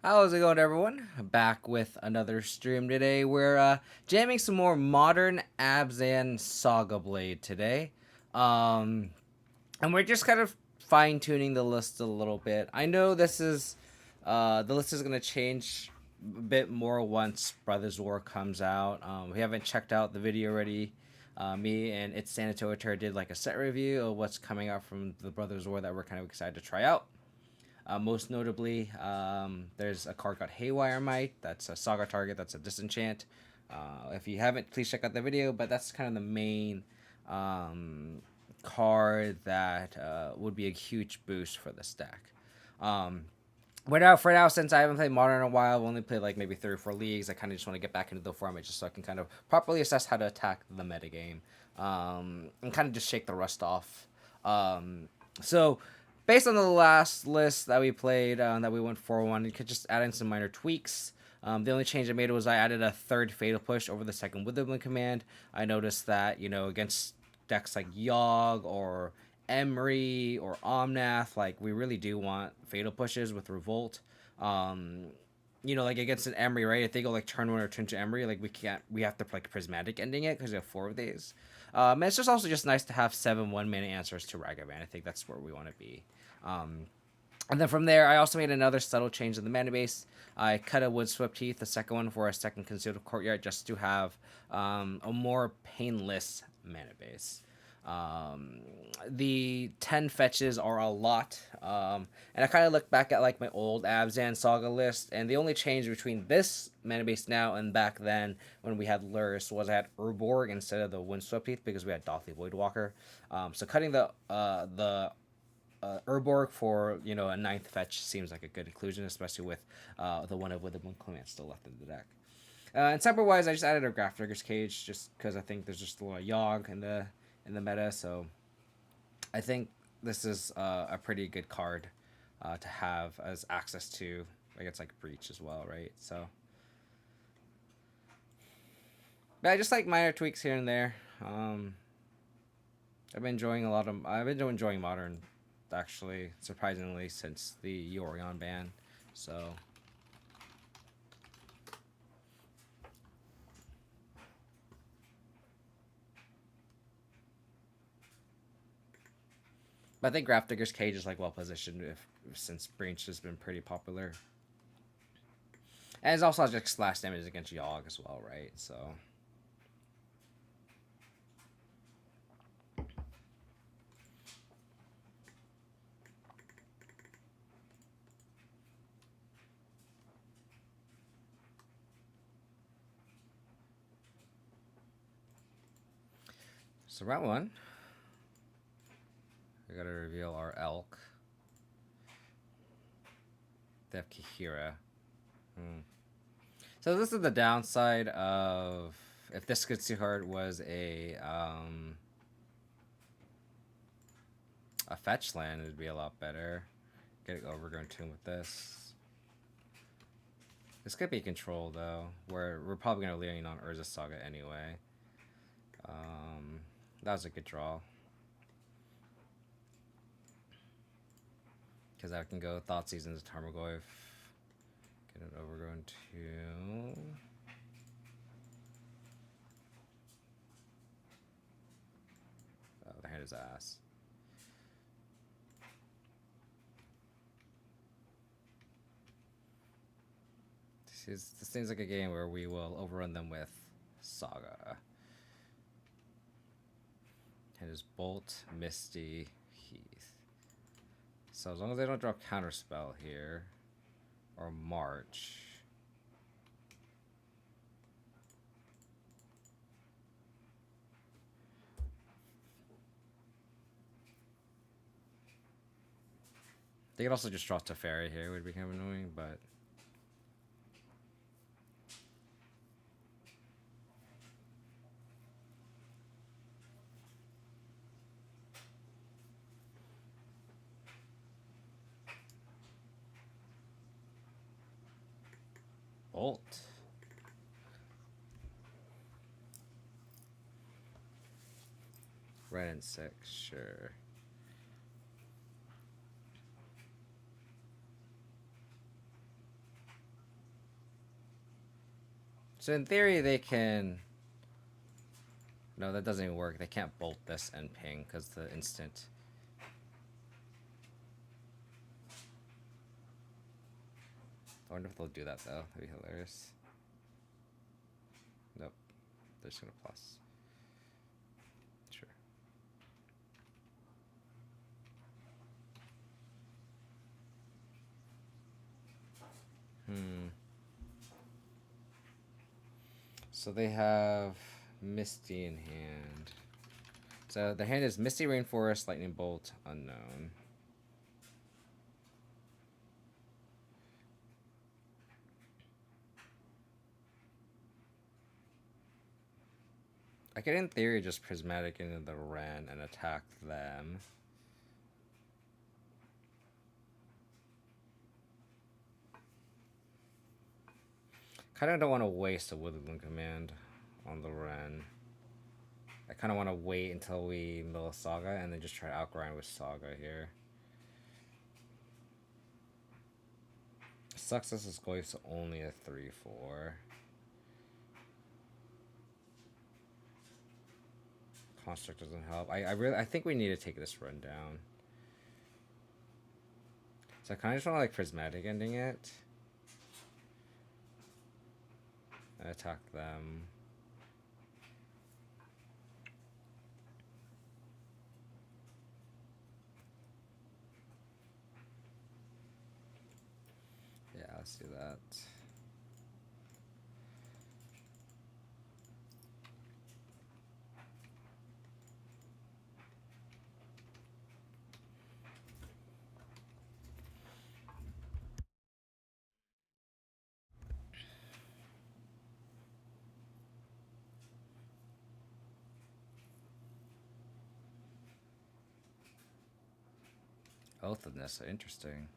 How's it going, everyone? Back with another stream today. We're jamming some more Modern Abzan Saga Blade today. Um, and we're just kind of fine-tuning the list a little bit. I know this is the list is going to change a bit more once Brothers War comes out. We haven't checked out the video already. Me and It's Sanitotor did like a set review of what's coming out from the Brothers War that we're kind of excited to try out. Most notably, there's a card called Haywire Might. That's a Saga target. That's a disenchant. If you haven't, please check out the video. But that's kind of the main card that would be a huge boost for the stack. For now, since I haven't played Modern in a while, I've only played like maybe 3 or 4 leagues. I kind of just want to get back into the format just so I can kind of properly assess how to attack the metagame and kind of just shake the rust off. So based on the last list that we played, that we went 4-1, you could just add in some minor tweaks. The only change I made was I added a third Fatal Push over the second Witherbloom Command. I noticed that, against decks like Yawg or Emry or Omnath, like, we really do want Fatal Pushes with Revolt. Like against an Emry, right? If they go like turn 1 or turn 2 Emry, like we have to like Prismatic Ending it because we have 4 of these. And it's just also just nice to have 7 1-mana answers to Ragavan. I think that's where we want to be. And then from there, I also made another subtle change in the mana base. I cut a Windswepth Heath, the second one, for a second Concealed Courtyard, just to have a more painless mana base. The 10 fetches are a lot. And I kind of look back at like my old Abzan Saga list, and the only change between this mana base now and back then when we had Lurrus was I had Urborg instead of the Windswept Heath because we had Dothly Voidwalker. So cutting the Urborg for a 9th fetch seems like a good inclusion, especially with the one of Witherbloom Command still left in the deck. And separate wise, I just added a Grafdigger's Cage just because I think there's just a lot of Yawg in the meta, so I think this is a pretty good card to have as access to. Like, it's like Breach as well, right? So, but I just like minor tweaks here and there. I've been enjoying Modern, actually, surprisingly, since the Yorion ban. So but I think Grafdigger's Cage is like well positioned since Breach has been pretty popular. And it also has like splash damage against Yawg as well, right? So round 1. We gotta reveal our elk. They have Kaheera. So this is the downside of if this Concealed Courtyard was a fetch land, it'd be a lot better. Get an Overgrown Tomb with this. This could be control though, where we're probably gonna lean on Urza Saga anyway. That was a good draw. Because I can go Thought Seasons, Tarmogoyf, get an Overgrown Tomb. Oh, the hand is ass. This seems like a game where we will overrun them with Saga. It is Bolt, Misty, Heath. So as long as they don't draw Counterspell here, or March. They could also just draw Teferi here, would be kind of annoying, but Bolt. Red and 6, sure. So in theory, they can... No, that doesn't even work. They can't bolt this and ping because the instant... I wonder if they'll do that, though. That'd be hilarious. Nope. They're just going to plus. Sure. So they have Misty in hand. So their hand is Misty, Rainforest, Lightning Bolt, Unknown. I could, in theory, just Prismatic into the Ren and attack them. Kind of don't want to waste a Witherbloom Command on the Ren. I kind of want to wait until we mill a Saga and then just try to outgrind with Saga here. Sucks this is going to only a 3/4. Construct doesn't help. I think we need to take this run down. So I kind of just want to like Prismatic Ending it. And attack them. Yeah, let's do that. Both of this are interesting.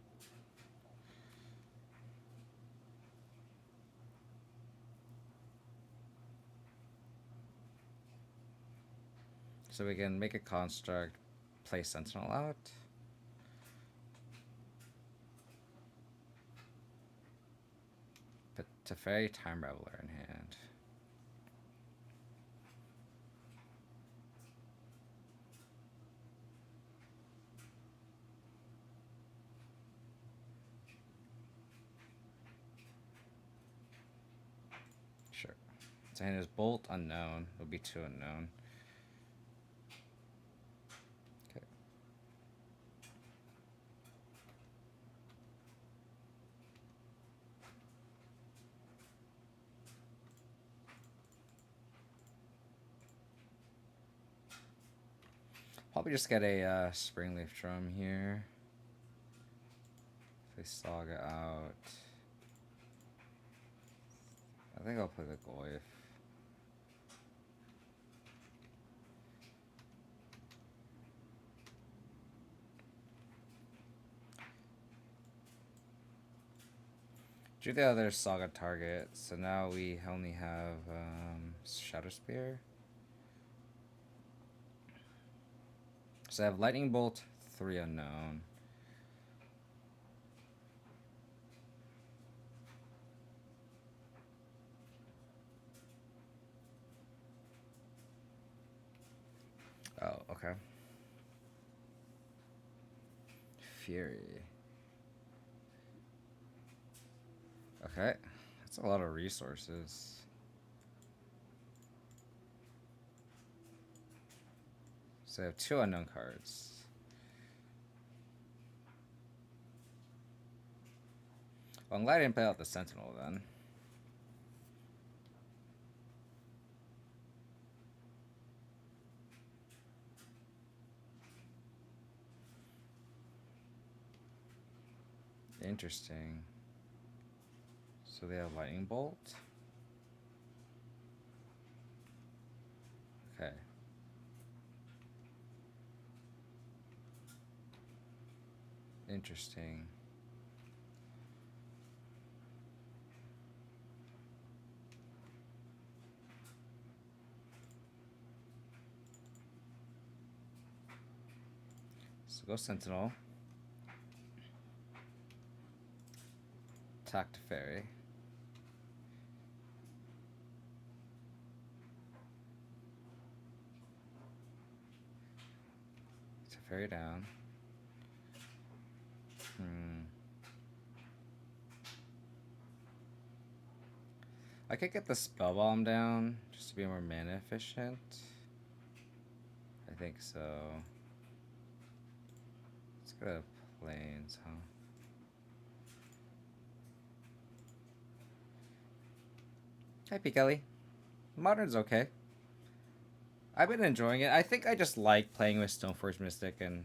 So we can make a construct, play Sentinel out. But Teferi, Time Reveler in hand. Sure. So hand is Bolt, Unknown. It would be 2 Unknown. Okay. Probably just get a Springleaf Drum here. Play Saga out. I think I'll play the Goyf. Do the other Saga target. So now we only have Shadow Spear. So I have Lightning Bolt, 3 Unknown. Oh, okay. Fury. Okay, that's a lot of resources. So I have 2 unknown cards. Well, I'm glad I didn't play out the Sentinel then. Interesting. So they have Lightning Bolt. Okay. Interesting. So go Sentinel. Attack to Fairy. Teferi down. I could get the Spell Bomb down just to be more mana efficient. I think so. Let's go to Plains, huh? Hi, P. Kelly. Modern's okay. I've been enjoying it. I think I just like playing with Stoneforge Mystic and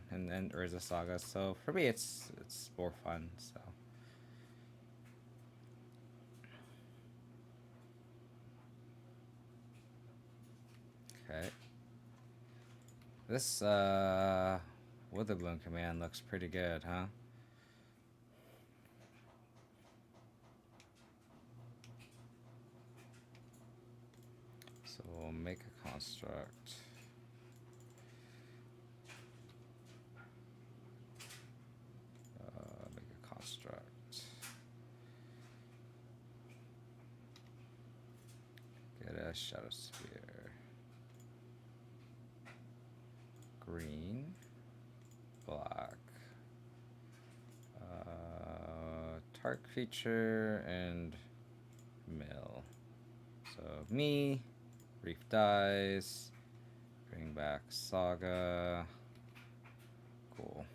Urza Saga, so for me it's more fun, so. Okay. This Witherbloom Command looks pretty good, huh? So we'll make a construct. Make a construct. Get a Shadow Sphere. Green. Black. Target creature and mill. So me. Reef dies. Bring back Saga. Cool.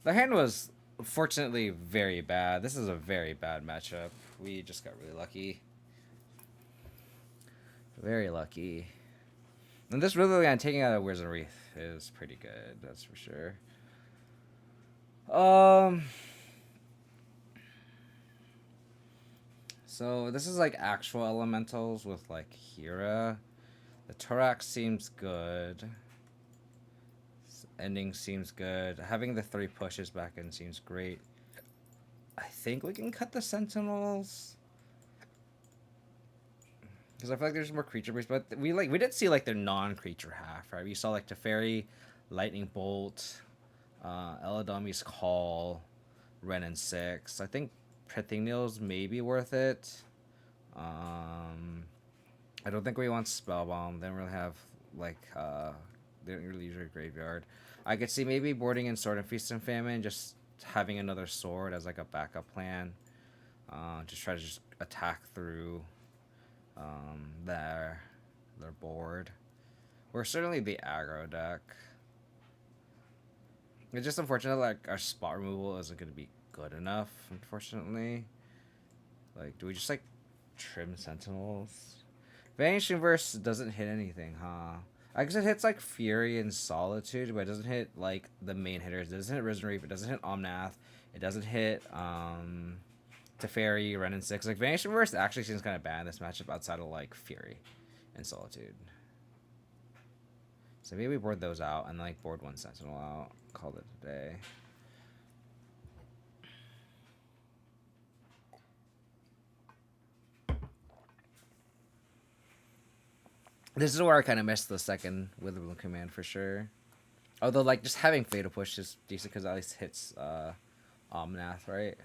The hand was fortunately very bad. This is a very bad matchup. We just got really lucky. Very lucky. And this really on taking out a Witherbloom Heath is pretty good, that's for sure. So this is like actual elementals with like Kaheera. The Thorax seems good. Ending seems good. Having the 3 pushes back in seems great. I think we can cut the Sentinels. Because I feel like there's more creature based, but we did see like their non-creature half, right? We saw like Teferi, Lightning Bolt, Eladami's Call, Ren and 6. I think Pithing Needles may be worth it. I don't think we want Spellbomb. They don't really have like they don't really use your graveyard. I could see maybe boarding in Sword and Feast and Famine, just having another sword as like a backup plan. Just try to just attack through their board. We're certainly the aggro deck. It's just unfortunate like our spot removal isn't going to be good enough, unfortunately. Like, do we just like trim Sentinels? Vanishing Verse doesn't hit anything, huh? I guess it hits like Fury and Solitude, but it doesn't hit like the main hitters. It doesn't hit Risen Reef, it doesn't hit Omnath, it doesn't hit Teferi, Ren and 6. Like Vanishing Verse actually seems kind of bad in this matchup outside of like Fury and Solitude. So maybe we board those out and like board 1 Sentinel out. Call it a day. This is where I kind of missed the second Witherbloom Command for sure. Although, like, just having Fatal Push is decent because at least hits Omnath, right?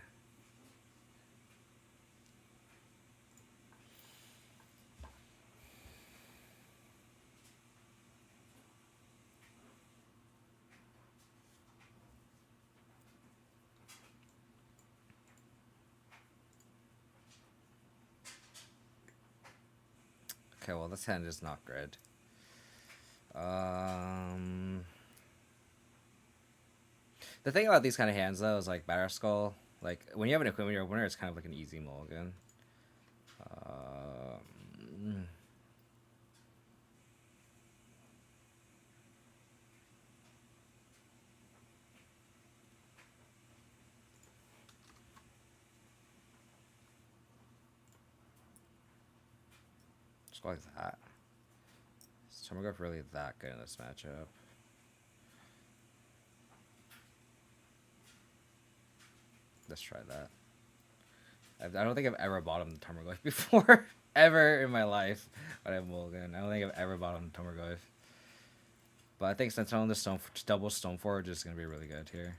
Okay, well, this hand is not good. The thing about these kind of hands, though, is like Batter Skull. Like, when you have an equipment opener, it's kind of like an easy mulligan. Just go like that. Is Tomograph really that good in this matchup? Let's try that. I don't think I've ever bottomed the Tomoglyph before. Ever in my life. But I have Mulligan. I don't think I've ever bottomed the Tomoglyph. But I think Sentinel and the double Stoneforge is going to be really good here.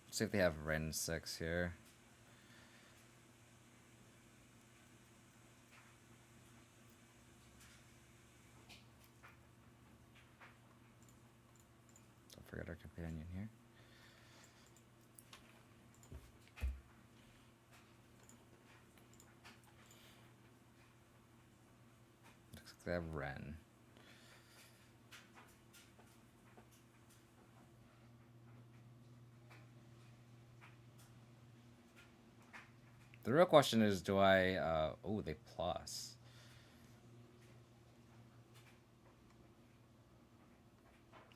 See if they have Ren 6 here. companion here. Looks like they have Ren. The real question is, do I... oh, they plus.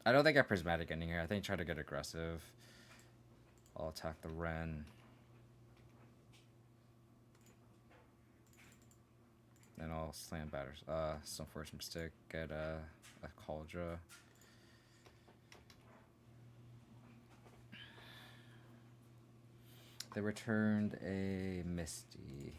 I don't think I Prismatic Ending here. I think try to get aggressive. I'll attack the Ren. And I'll slam batters. Stoneforge Mystic, get a Cauldra. They returned a Misty.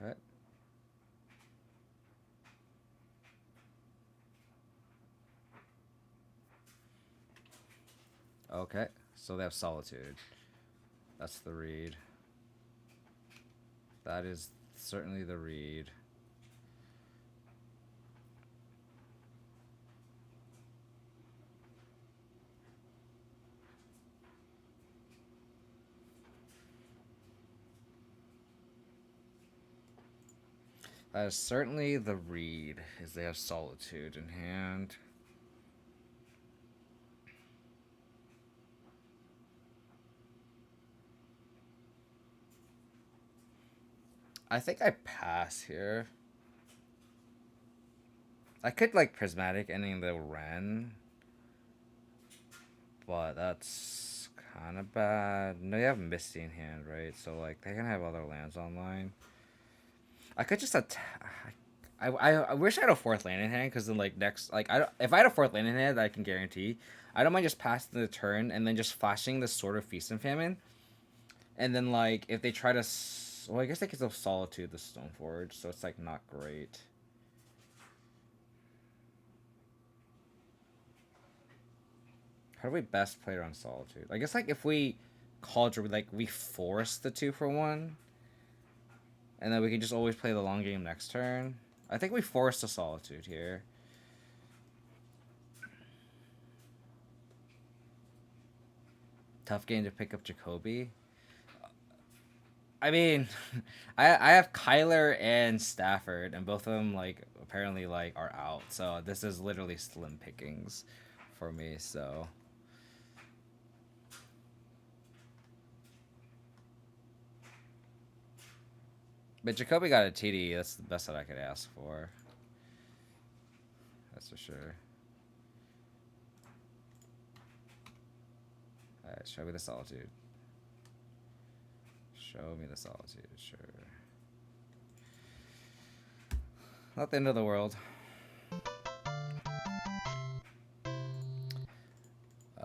Okay. Okay, so they have Solitude. That's the read. That is certainly the read. That is certainly the read, is they have Solitude in hand. I think I pass here. I could like Prismatic Ending the Ren, but that's kind of bad. No, you have Misty in hand, right? So like they can have other lands online. I could just attack. I wish I had a fourth land in hand, because then like next, like if I had a fourth land in hand, I can guarantee I don't mind just passing the turn and then just flashing the Sword of Feast and Famine, and then like if they try to, well, I guess they could still Solitude the Stoneforge, so it's like not great. How do we best play around Solitude? I guess like if we Cauldron, like we force the 2-for-1, and then we can just always play the long game next turn. I think we force the Solitude here. Tough game to pick up Jacoby. I mean, I have Kyler and Stafford, and both of them like apparently like are out. So this is literally slim pickings for me. So. But Jacoby got a TD. That's the best that I could ask for. That's for sure. Alright, show me the Solitude. Show me the Solitude, sure. Not the end of the world.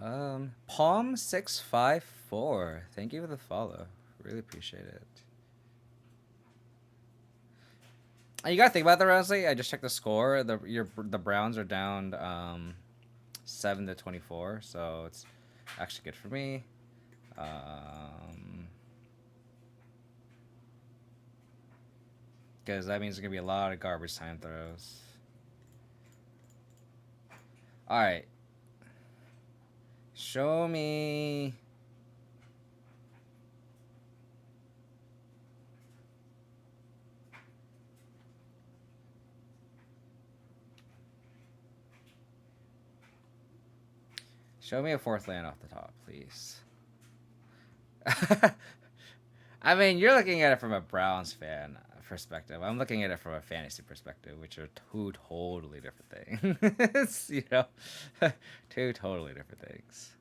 Palm654. Thank you for the follow. Really appreciate it. You gotta think about that, honestly. I just checked the score. The Browns are down 7-24, so it's actually good for me. Because that means there's gonna be a lot of garbage time throws. All right. Show me. Show me a fourth land off the top, please. I mean, you're looking at it from a Browns fan perspective. I'm looking at it from a fantasy perspective, which are two totally different things. You know, two totally different things.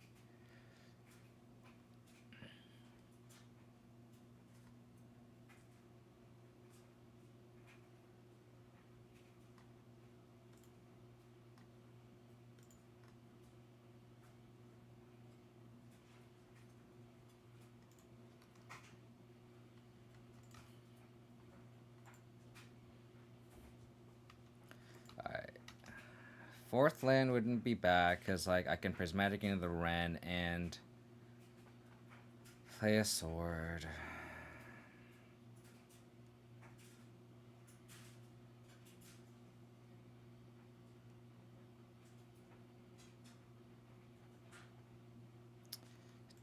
Fourth land wouldn't be bad because like I can prismatic into the Ren and play a sword.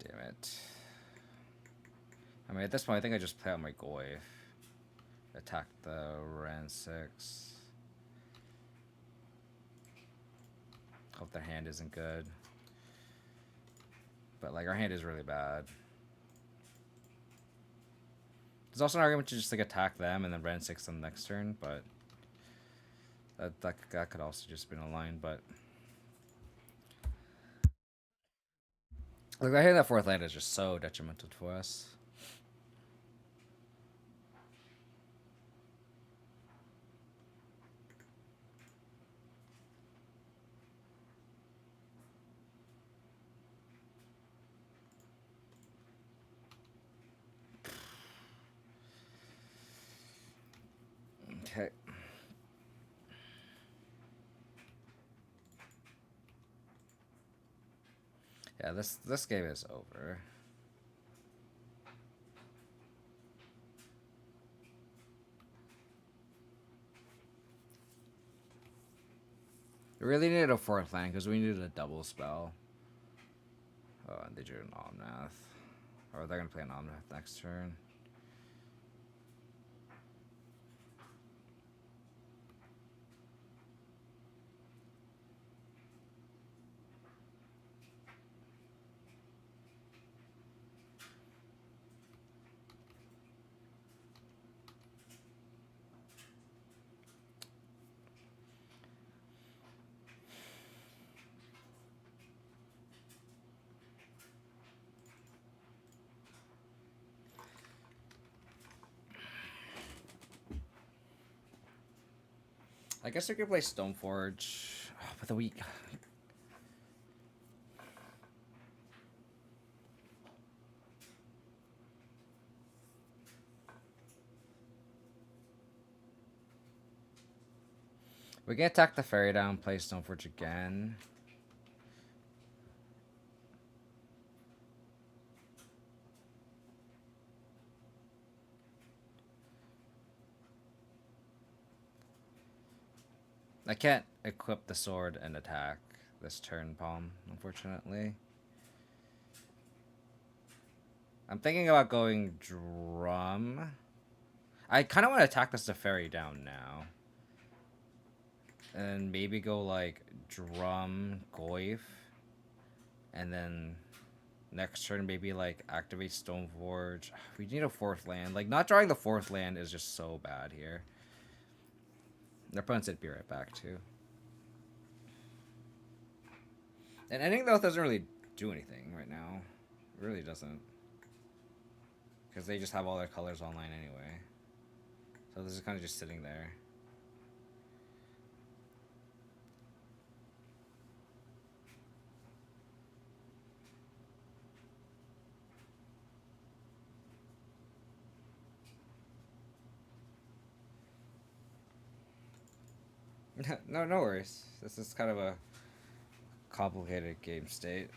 Damn it. I mean, at this point, I think I just play out my Goyf. Attack the Ren 6. Hope their hand isn't good. But, like, our hand is really bad. There's also an argument to just, like, attack them and then Ren 6 on the next turn, but... That could also just be a line, but... Like, I hear that fourth land is just so detrimental to us. Okay. Yeah, this game is over. We really needed a fourth land because we needed a double spell. Oh, and they drew an Omnath. Or they're gonna play an Omnath next turn. I guess we could play Stoneforge, but we can attack the Fairy down, play Stoneforge again. I can't equip the sword and attack this turn, Palm, unfortunately. I'm thinking about going Drum. I kind of want to attack this Teferi down now. And maybe go like Drum, Goyf. And then next turn maybe like activate Stoneforge. We need a fourth land. Like not drawing the fourth land is just so bad here. Their opponent said be right back too. And ending though doesn't really do anything right now. It really doesn't. Because they just have all their colors online anyway. So this is kind of just sitting there. No worries. This is kind of a complicated game state.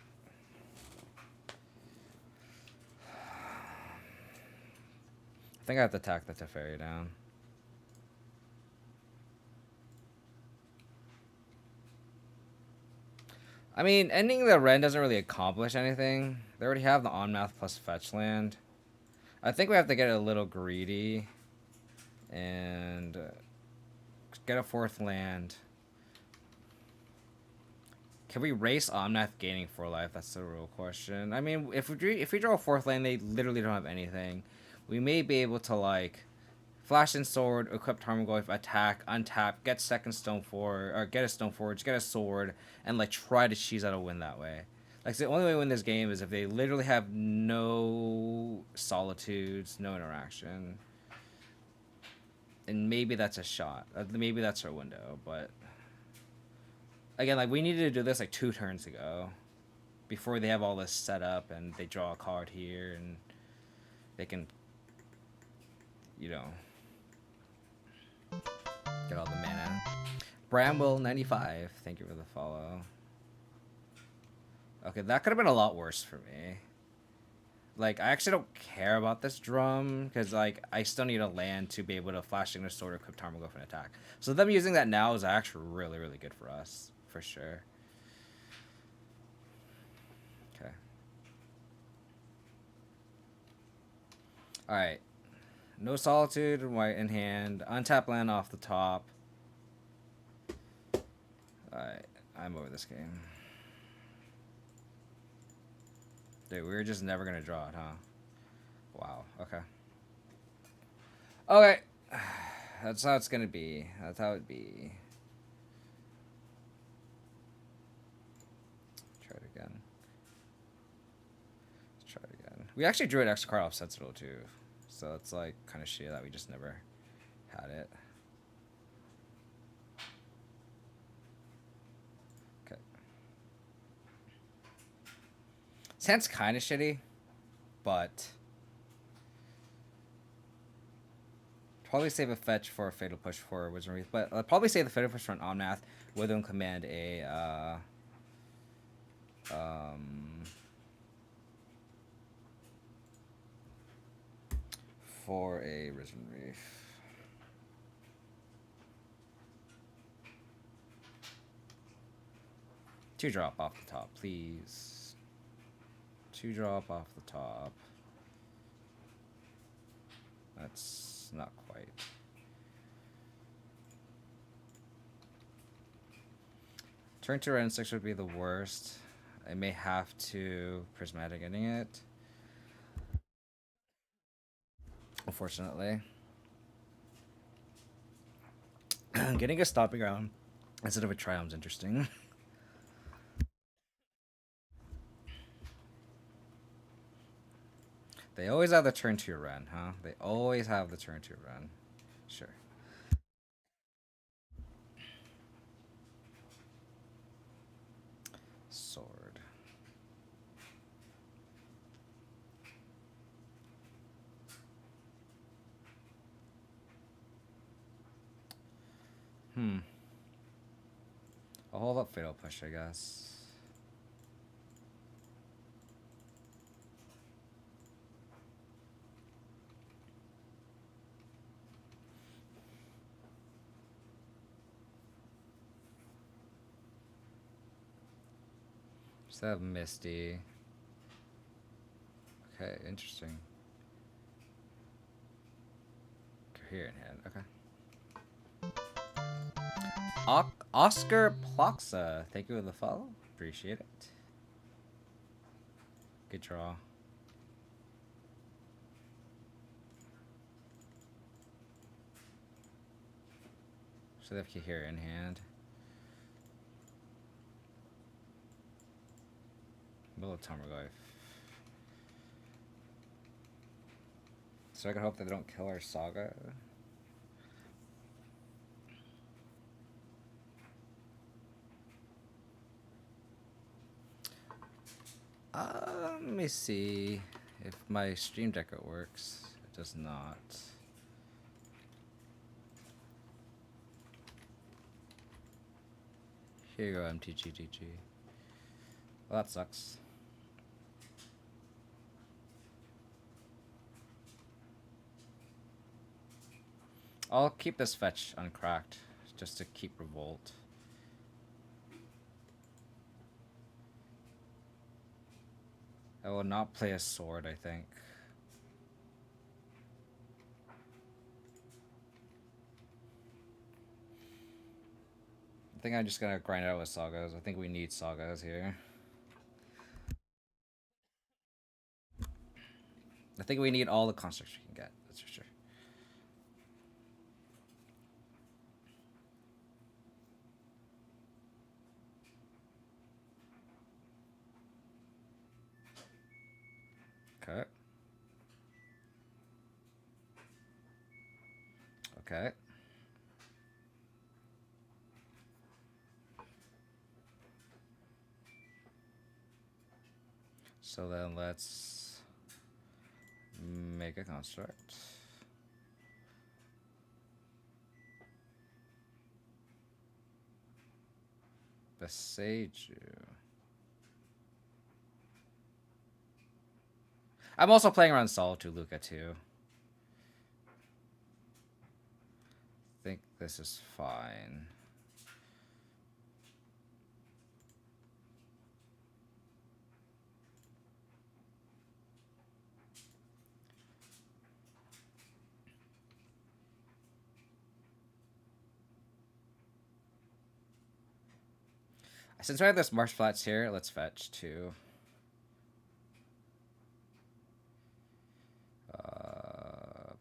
I think I have to attack the Teferi down. I mean, ending the Ren doesn't really accomplish anything. They already have the Omnath plus fetch land. I think we have to get a little greedy and get a fourth land. Can we race Omnath gaining 4 life? That's the real question. I mean, if we draw a fourth land, they literally don't have anything. We may be able to like flash and sword, equip Tarmogoyf, attack, untap, get second Stoneforge, or get a Stoneforge, get a sword, and like try to cheese out a win that way. Like the only way to win this game is if they literally have no solitudes, no interaction. And maybe that's a shot. Maybe that's our window, but again, like we needed to do this like 2 turns ago, before they have all this set up and they draw a card here and they can, you know, get all the mana. Bramwell95, thank you for the follow. Okay, that could have been a lot worse for me. Like, I actually don't care about this drum, because, like, I still need a land to be able to flash Signal Sword or equip Tarmogoyf and attack. So them using that now is actually really, really good for us, for sure. Okay. Alright. No Solitude, white in hand. Untap land off the top. Alright, I'm over this game. Dude, we were just never gonna draw it, huh? Wow, okay. Okay. That's how it's gonna be. That's how it be. Try it again. Let's try it again. We actually drew an extra card off Sentinel too. So it's like kind of shitty that we just never had it. Okay. Sounds kind of shitty, but probably save a fetch for a Fatal Push for Wisdom Wreath, but I'll probably save the Fatal Push for an Omnath, Witherbloom Command a for a Risen Reef. Two drop off the top, please. Two drop off the top. That's not quite. Turn 2 and 6 would be the worst. I may have to Prismatic Ending it. Unfortunately. Getting a stopping ground instead of a triumph is interesting. They always have the turn 2 run, huh? They always have the turn 2 run. Sure. Sword. I'll hold up Fatal Push, I guess. Just have Misty. Okay, interesting. Kaheera in hand, okay. Oscar Ploxa, thank you for the follow. Appreciate it. Good draw. So they have Kaheera in hand. Little Tarmogoyf. So I can hope that they don't kill our Saga. Let me see if my Stream Deck works. It does not. Here you go, MTGGG. Well, that sucks. I'll keep this fetch uncracked just to keep Revolt. I will not play a sword, I think. I think I'm just gonna grind out with Sagas. I think we need Sagas here. I think we need all the constructs we can get, that's for sure. Okay. Okay. So then let's make a construct. Beseiju. I'm also playing around Solitude Luca too. I think this is fine. Since we have this Marsh Flats here, let's fetch 2.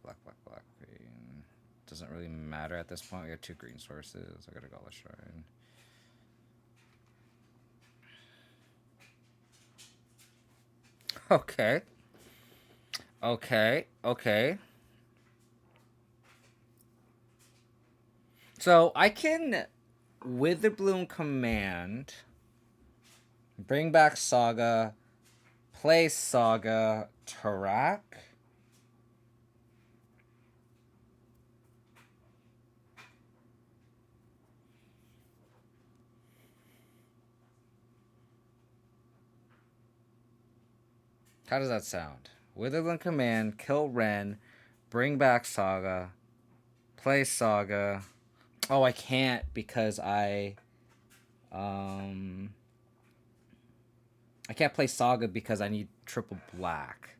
Black, green. Doesn't really matter at this point. We have 2 green sources. I gotta go with Shrine. Okay. Okay. So I can Witherbloom Command, bring back Saga, play Saga, Tarak. How does that sound? Witherbloom Command, kill Ren, bring back Saga, play Saga. Oh, I can't because I can't play Saga because I need triple black.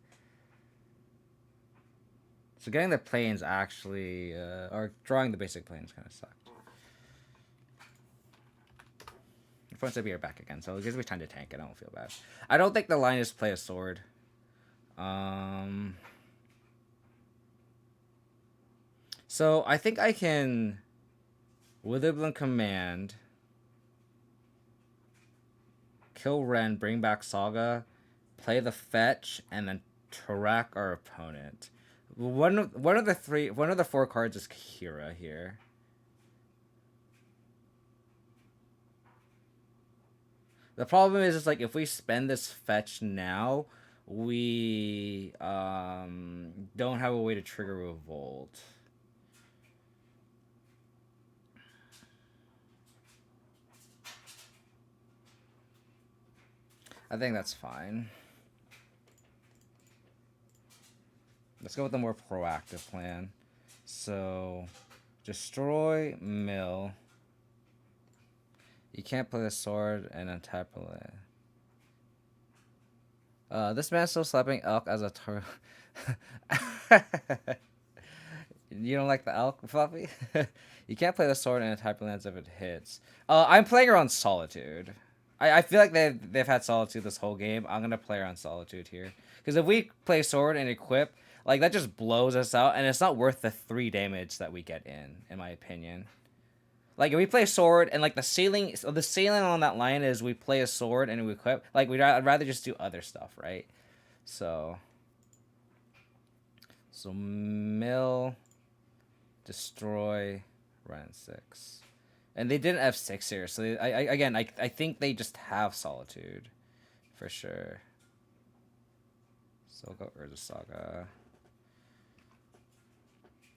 So getting the planes actually, or drawing the basic planes kind of sucked. Once I be back again, so it gives me time to tank it. I don't feel bad. I don't think the line is play a sword. So I think I can Witherbloom Command, kill Ren, bring back Saga, play the fetch, and then Tarak our opponent. One of the 4 cards is Kaheera here. The problem is like if we spend this fetch now, we don't have a way to trigger Revolt. I think that's fine. Let's go with the more proactive plan. So, destroy mill. You can't play the sword and untap it. This man's still slapping elk as a turtle. You don't like the elk, Fluffy? You can't play the sword and attack lands if it hits. I'm playing around Solitude. I feel like they've had Solitude this whole game. I'm gonna play around Solitude here. Because if we play sword and equip, like that just blows us out, and it's not worth the 3 damage that we get in my opinion. Like if we play sword and like the ceiling on that line is we play a sword and we equip. Like I'd rather just do other stuff, right? So mill, destroy, run 6. And they didn't F6 here, so I think they just have Solitude, for sure. So we'll go Urza Saga.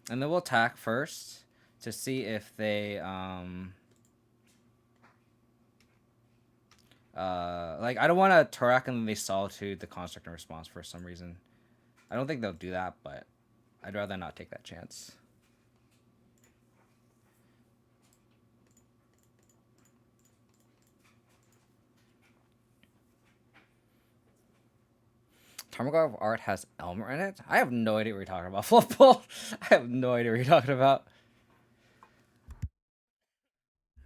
And then we'll attack first to see if they, like, I don't want to Tarak and then they Solitude the Construct in response for some reason. I don't think they'll do that, but I'd rather not take that chance. Tarmogoyf of Art has Elmer in it? I have no idea what you're talking about, Flipball. I have no idea what you're talking about.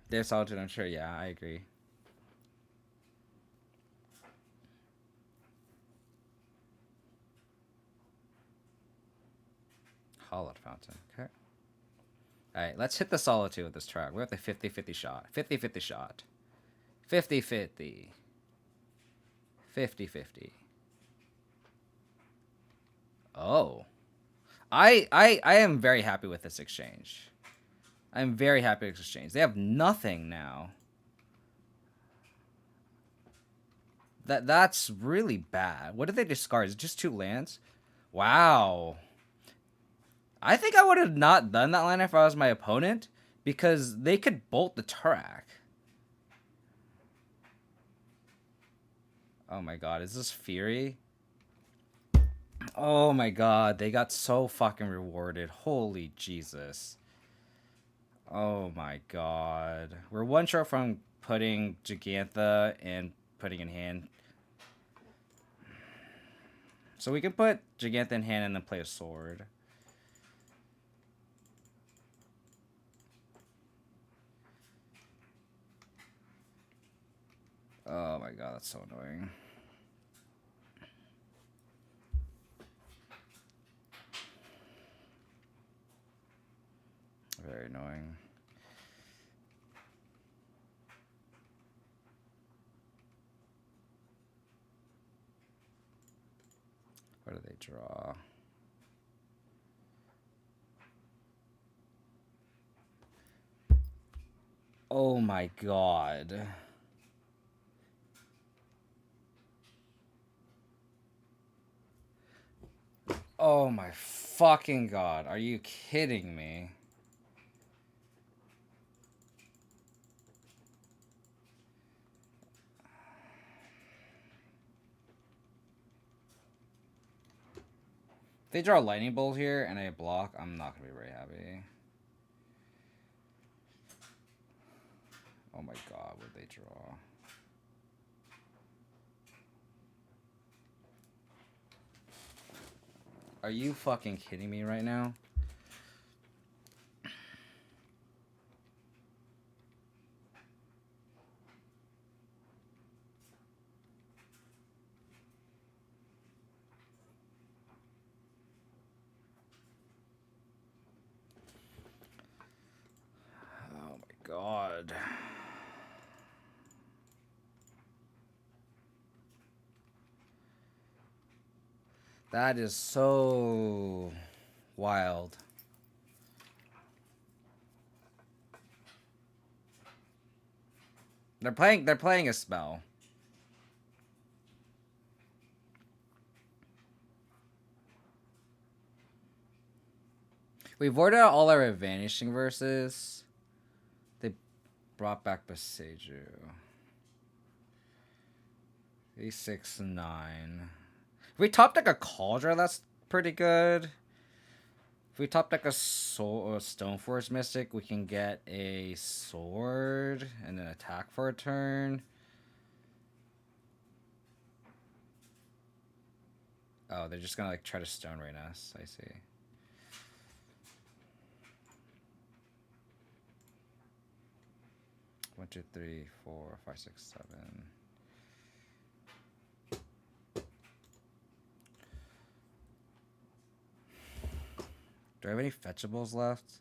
There's Solitude, I'm sure. Yeah, I agree. Hollowed Fountain. Okay. Alright, let's hit the Solitude with this track. We have the 50-50 shot. 50-50 shot. 50-50. 50-50. Oh. I am very happy with this exchange. I'm very happy with this exchange. They have nothing now. That's really bad. What did they discard? Is it just 2 lands? Wow. I think I would have not done that line if I was my opponent, because they could bolt the Tarak. Oh my god, is this Fury? Oh my god, they got so fucking rewarded. Holy Jesus. Oh my god. We're one short from putting Gigantha and putting in hand. So we can put Gigantha in hand and then play a sword. Oh my god, that's so annoying. Very annoying. What do they draw? Oh my god. Oh my fucking god. Are you kidding me? If they draw a lightning bolt here and I block, I'm not going to be very happy. Oh my god, what they draw? Are you fucking kidding me right now? Oh my god. That is so wild. They're playing a spell. We voided out all our vanishing verses. They brought back Beseiju. 6, 9. If we top deck a Cauldron, that's pretty good. If we top deck a Stoneforge Mystic, we can get a sword and then attack for a turn. Oh, they're just gonna like try to Stone Rain us. I see. One, two, three, 4, 5, 6, 7. Do I have any fetchables left?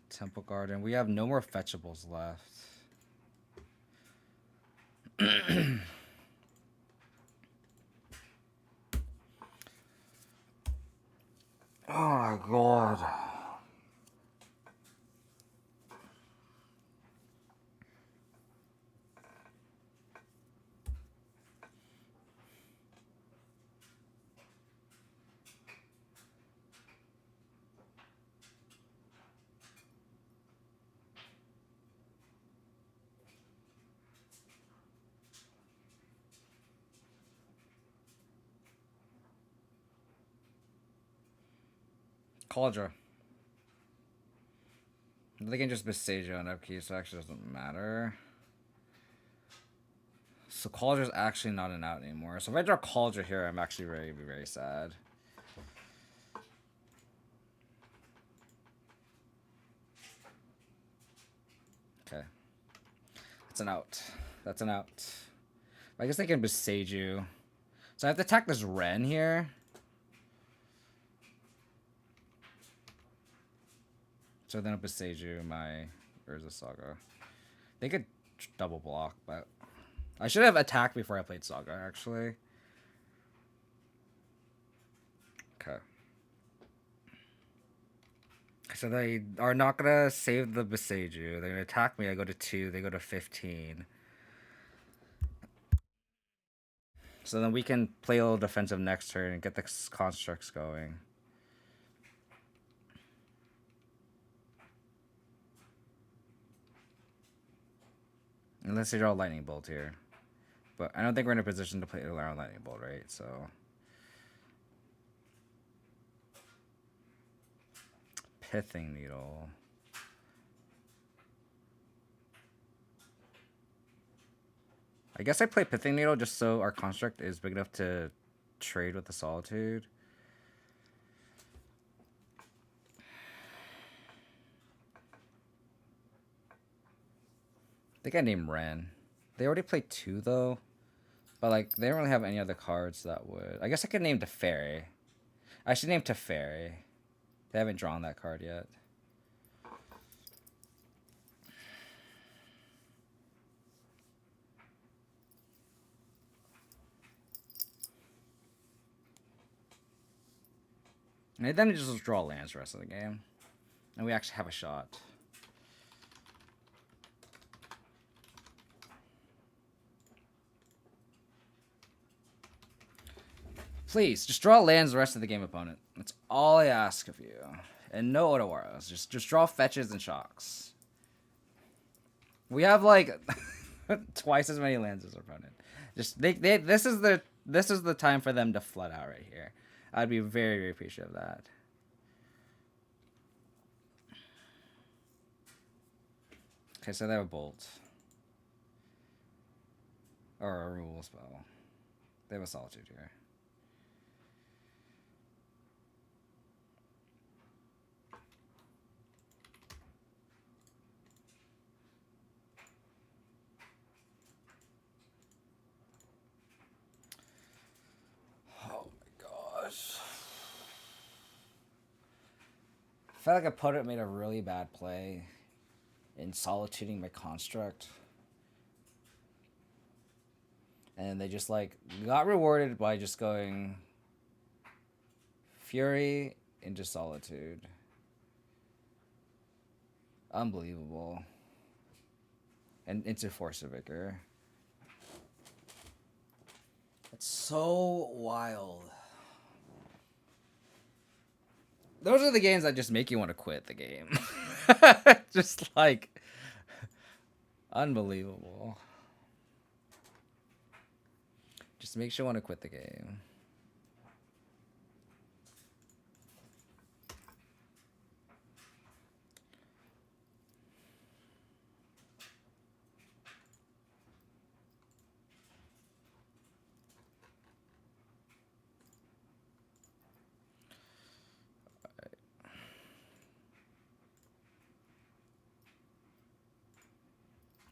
Temple Garden. We have no more fetchables left. Oh my god. Cauldron. They can just Beseiju on upkeep, so it actually doesn't matter. So Cauldron's actually not an out anymore. So if I draw Cauldron here, I'm actually very, very sad. Okay. That's an out. That's an out. I guess they can Beseiju. So I have to attack this Wren here. So then I'll Beseiju my Urza Saga. They could double block, but I should have attacked before I played Saga, actually. Okay. So they are not gonna save the Beseiju. They're gonna attack me. I go to 2. They go to 15. So then we can play a little defensive next turn and get the constructs going. Unless they draw a lightning bolt here. but I don't think we're in a position to play around Lightning Bolt, right? So Pithing Needle. I guess I play Pithing Needle just so our construct is big enough to trade with the Solitude. I think I named Ren. They already played 2 though. But like they don't really have any other cards that would. I guess I could name Teferi. I should name Teferi. They haven't drawn that card yet. And then just draw lands the rest of the game. And we actually have a shot. Please, just draw lands the rest of the game, opponent. That's all I ask of you. And no Otawaras. Just draw fetches and shocks. We have like twice as many lands as our opponent. Just this is the time for them to flood out right here. I'd be very, very appreciative of that. Okay, so they have a bolt. Or a removal spell. They have a solitude here. Oh my gosh. I felt like opponent made a really bad play in solituding my construct. And they just like got rewarded by just going Fury into Solitude. Unbelievable. And into Force of Vigor. It's so wild. Those are the games that just make you want to quit the game. Just like unbelievable. Just makes you want to quit the game.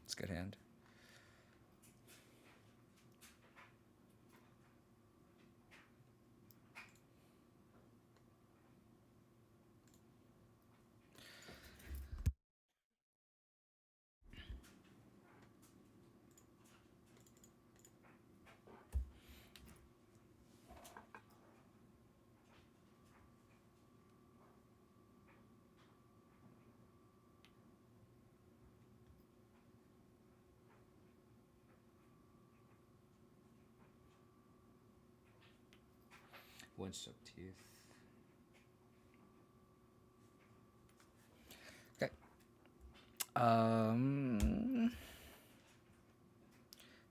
It's a good hand. Windswepth Heath. Okay.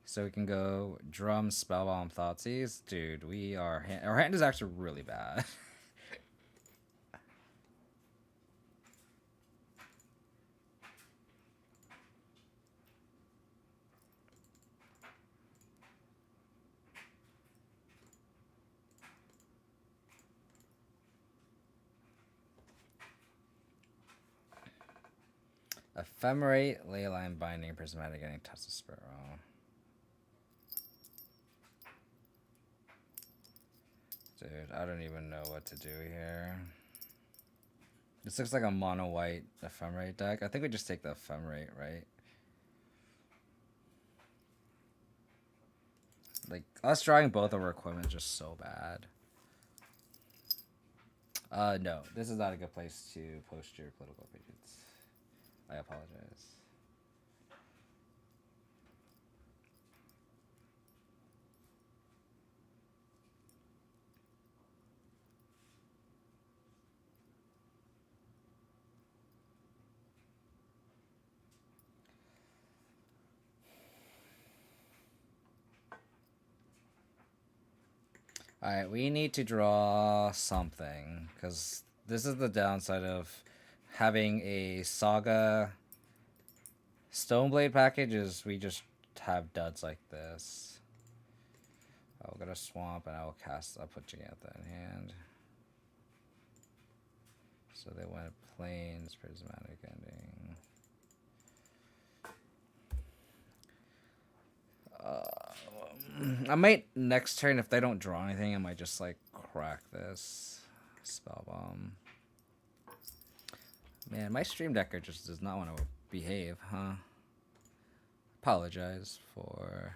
So we can go Drum, Spellbomb, Thoughtseize. Dude, our hand is actually really bad. Ephemerate, Leyline Binding, Prismatic Ending, Touch the Sparrow. Dude, I don't even know what to do here. This looks like a mono white Ephemerate deck. I think we just take the Ephemerate, right? Like, us drawing both of our equipment is just so bad. No, this is not a good place to post your political opinions. I apologize. Alright, we need to draw something, because this is the downside of having a Saga Stoneblade package is we just have duds like this. I'll get a swamp and I'll put Jigantha in hand. So they went plains, prismatic ending. I might next turn, if they don't draw anything, I might just like crack this spell bomb. Man, my stream decker just does not want to behave, huh? Apologize for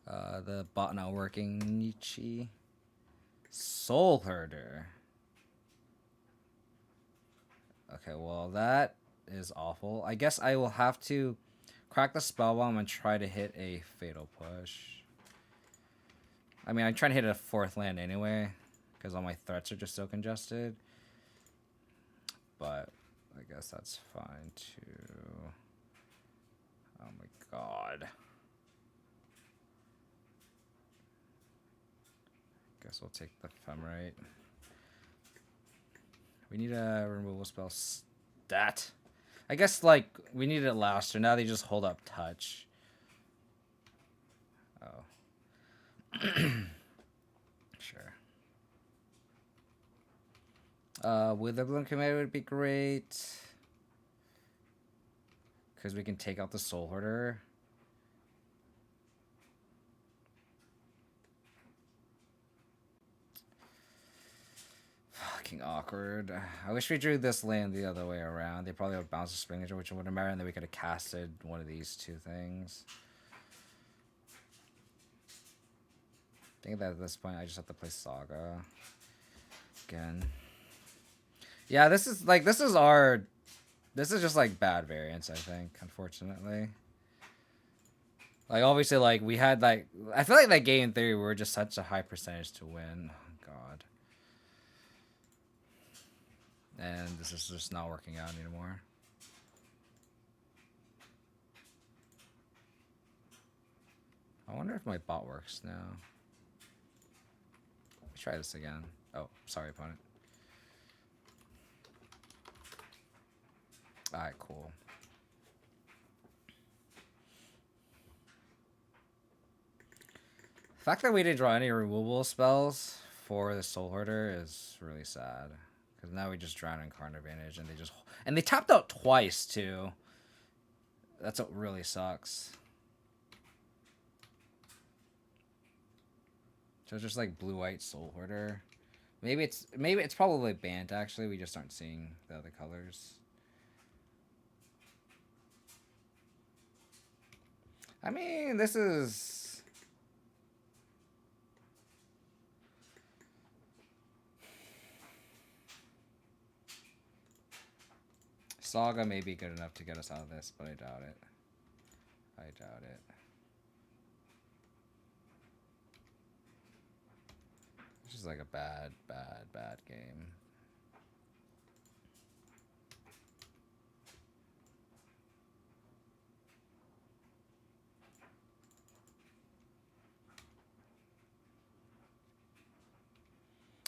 the bot not working. Nietzsche. Soul Herder. Okay, well that is awful. I guess I will have to crack the spell bomb and try to hit a fatal push. I mean, I'm trying to hit a 4th land anyway, because all my threats are just so congested. But I guess that's fine too. Oh my god. Guess we'll take the Ephemerate. We need a removal spell stat. I guess, like, we needed it last turn. Now they just hold up touch. Oh. Sure. Witherbloom Command would be great. Because we can take out the Soul Hoarder. Fucking awkward. I wish we drew this land the other way around. They probably would bounce a Spring, which would have mattered, and then we could have casted one of these two things. I think that at this point I just have to play Saga again. Yeah, this is just like bad variance, I think, unfortunately. Like, obviously, like, we had, like, I feel like that game in theory we were just such a high percentage to win. Oh, God. And this is just not working out anymore. I wonder if my bot works now. Let's try this again. Oh, sorry, opponent. Alright, cool. The fact that we didn't draw any removal spells for the Soul Hoarder is really sad. Because now we just drown in card advantage, and they tapped out twice too. That's what really sucks. So it's just like blue-white Soul Hoarder. Maybe it's probably Bant actually. We just aren't seeing the other colors. I mean, this is... Saga may be good enough to get us out of this, but I doubt it. I doubt it. This is like a bad game.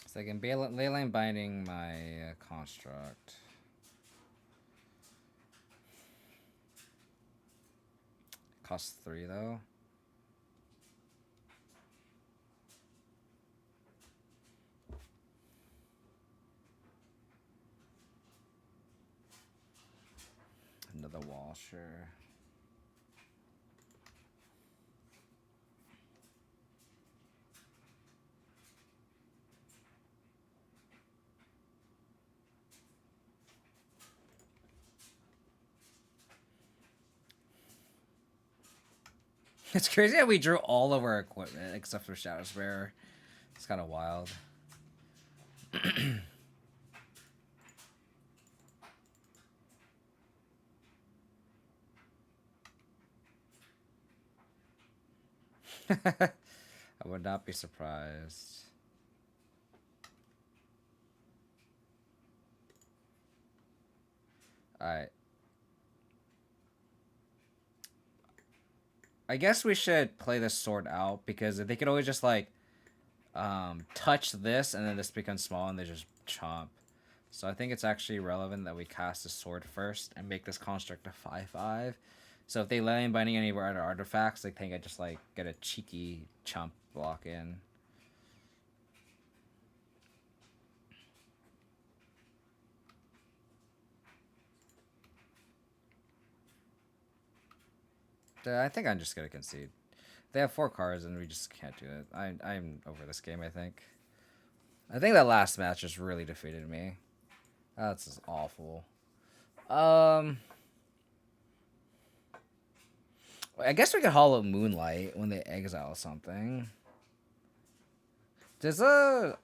So I can Leyline Binding my construct. Costs 3 though. Another wall, sure. It's crazy how we drew all of our equipment except for Shadow Bearer. It's kind of wild. I would not be surprised. Alright. I guess we should play this sword out because they could always just like touch this and then this becomes small and they just chomp. So I think it's actually relevant that we cast the sword first and make this construct a 5/5. So if they land binding any of our other artifacts, they think I just like get a cheeky chump block in. I think I'm just gonna concede. They have 4 cards and we just can't do it. I'm over this game. I think that last match just really defeated me. That's just awful. I guess we could Hollow Moonlight when they exile something. Does a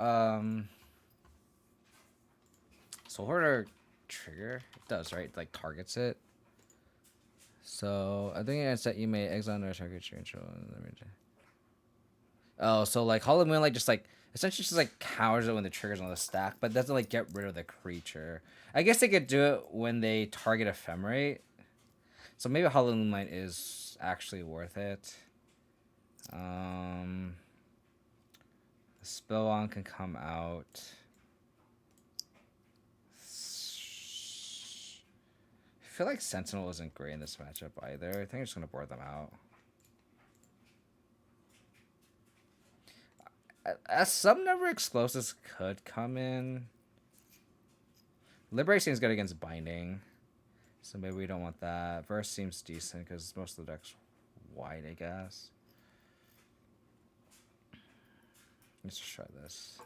Soul Hoarder trigger? It does, right? It, like targets it. So I think it's that you may exile another target your control. Oh, so like Hollow Moonlight just like essentially just like counters it when the trigger's on the stack, but doesn't like get rid of the creature. I guess they could do it when they target Ephemerate. So maybe Hollow Moonlight is actually worth it. The Spellwand can come out. I feel like Sentinel isn't great in this matchup either. I think I'm just gonna board them out. Some number of explosives could come in. Liberation is good against Binding, so maybe we don't want that. Verse seems decent because most of the deck's white, I guess. Let's just try this.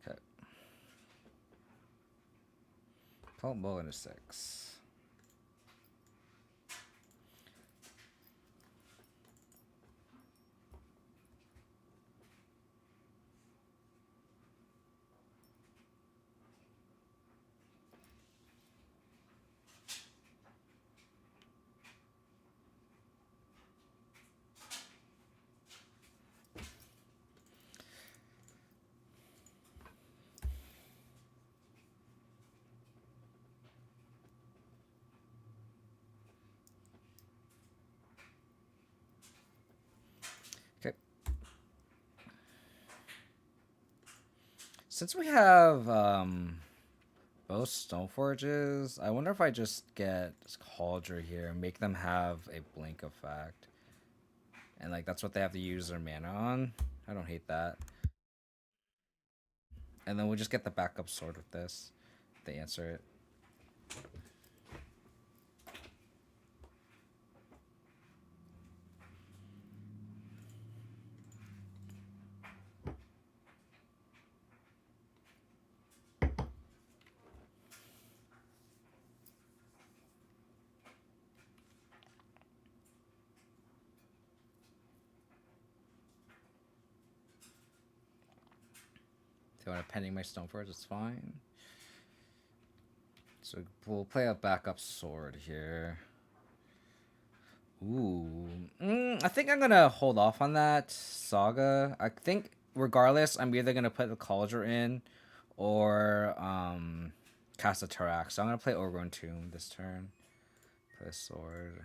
Okay. Pull Bull into 6. Okay. Since we have both Stoneforges, I wonder if I just get Cauldron here and make them have a blink effect. And like that's what they have to use their mana on. I don't hate that. And then we'll just get the backup sword with this. They answer it. If you want to pending my Stoneforge, it's fine. So we'll play a backup sword here. Ooh. I think I'm going to hold off on that Saga. I think regardless, I'm either going to put the Cauldron in or cast a Tarak. So I'm going to play Overgrown Tomb this turn. Play a sword.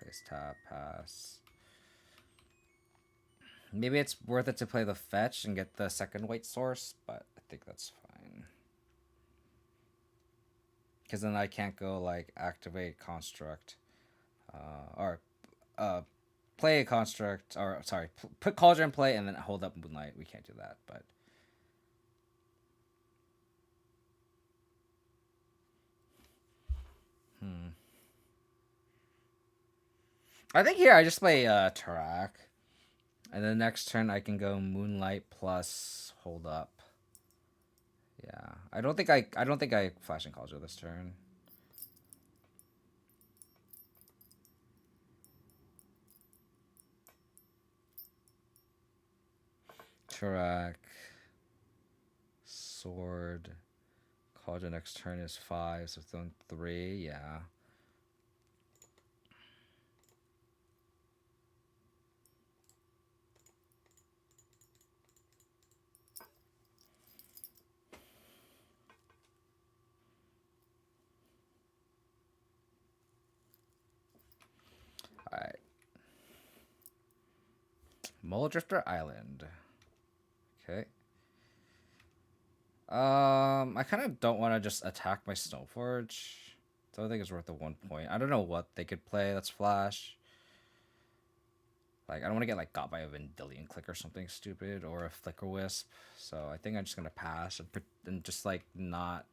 Place tap, pass. Maybe it's worth it to play the fetch and get the second white source, but I think that's fine. Because then I can't go like activate construct or play a construct, or sorry, put Cauldron in play and then hold up Moonlight. We can't do that, but I think here I just play Tarak. And then next turn I can go Moonlight plus hold up. Yeah, I don't think I Flashing Cauldron this turn. Tarak, sword, Cauldron next turn is 5, so it's on 3. Yeah. Muldrifter Island. Okay. I kind of don't want to just attack my Stoneforge. So I think it's worth the 1 point. I don't know what they could play that's flash. Like, I don't want to get like got by a Vendilion Click or something stupid or a Flicker Wisp. So I think I'm just gonna pass and just like not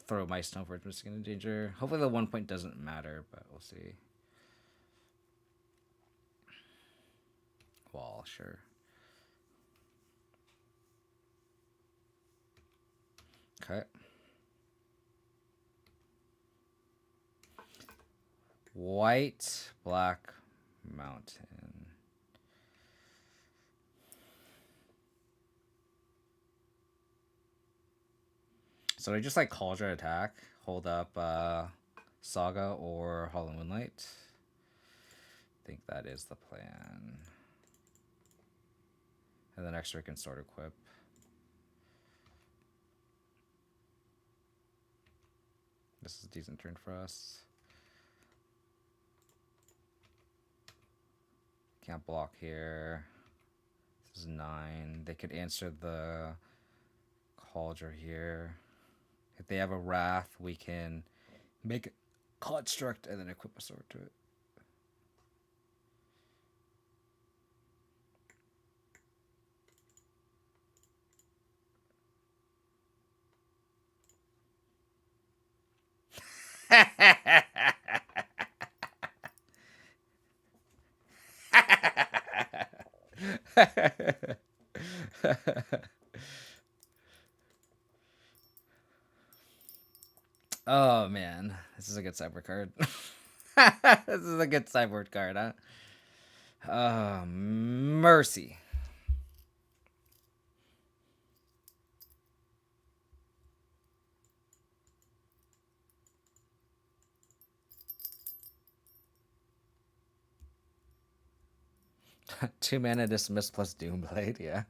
throw my Stoneforge Mystic into danger. Hopefully the 1 point doesn't matter, but we'll see. Wall, sure. Okay. White, Black Mountain. So I just like Cauldron attack, hold up Saga or Hollow Moonlight. I think that is the plan. And then next we can Sword Equip. This is a decent turn for us. Can't block here. This is 9. They could answer the Cauldron here. If they have a Wrath, we can make a Construct and then equip a sword to it. Oh man, this is a good sideboard card. This is a good sideboard card, huh? Mercy. Two mana dismiss plus Doomblade, yeah.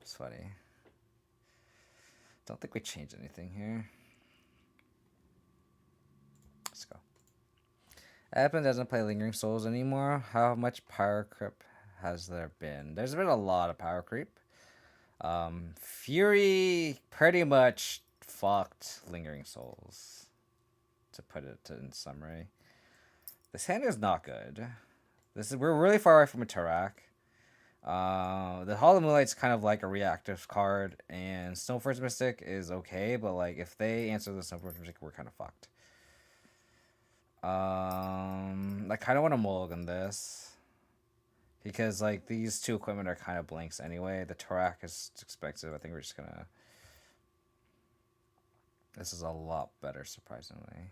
It's funny. Don't think we changed anything here. Let's go. Edmund doesn't play Lingering Souls anymore. How much power creep has there been? There's been a lot of power creep. Fury pretty much fucked Lingering Souls, to put it in summary. This hand is not good. We're really far away from a Tarak. The Hollow Moonlight's kind of like a reactive card, and Stoneforge Mystic is okay, but like if they answer the Stoneforge Mystic, we're kind of fucked. I kind of want to mulligan this because like these two equipment are kind of blanks anyway. The Tarak is expensive. I think we're just gonna. This is a lot better, surprisingly.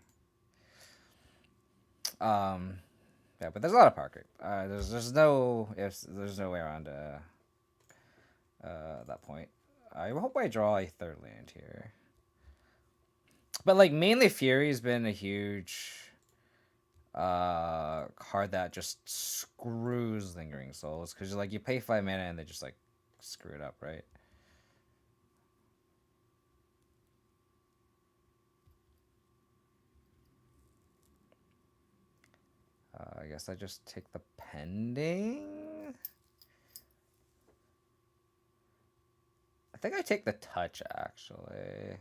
Yeah, but there's a lot of power creep. There's no way around that point. I hope I draw a third land here. But like mainly Fury's been a huge card that just screws Lingering Souls, because like you pay 5 mana and they just like screw it up, right? I guess I just take the Pending. I think I take the Touch, actually.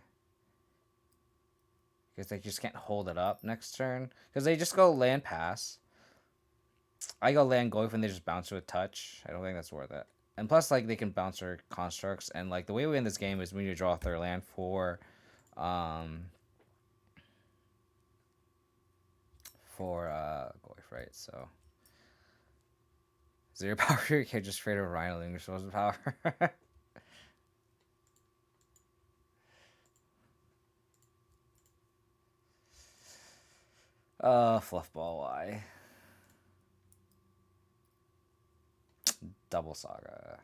Because they just can't hold it up next turn. Because they just go land pass. I go land Goif and they just bounce with Touch. I don't think that's worth it. And plus, like, they can bounce their constructs. And, like, the way we win this game is we need to draw a third land for Goif, right? So 0 power, you can't just trade a Rhino English Souls of power. Fluffball, why? Double Saga.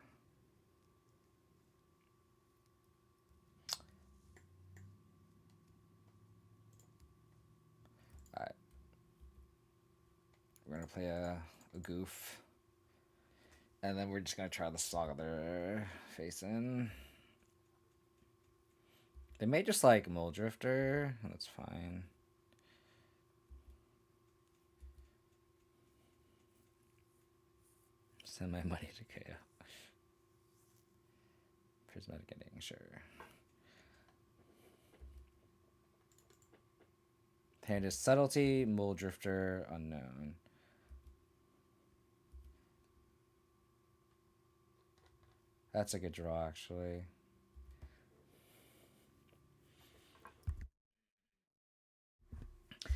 Alright. We're gonna play a goof. And then we're just gonna try the Saga they're facing. They may just like Muldrifter, and that's fine. Send my money to KO. Prismatic Ending, sure. Hand is Subtlety, Mole Drifter, Unknown. That's a good draw, actually.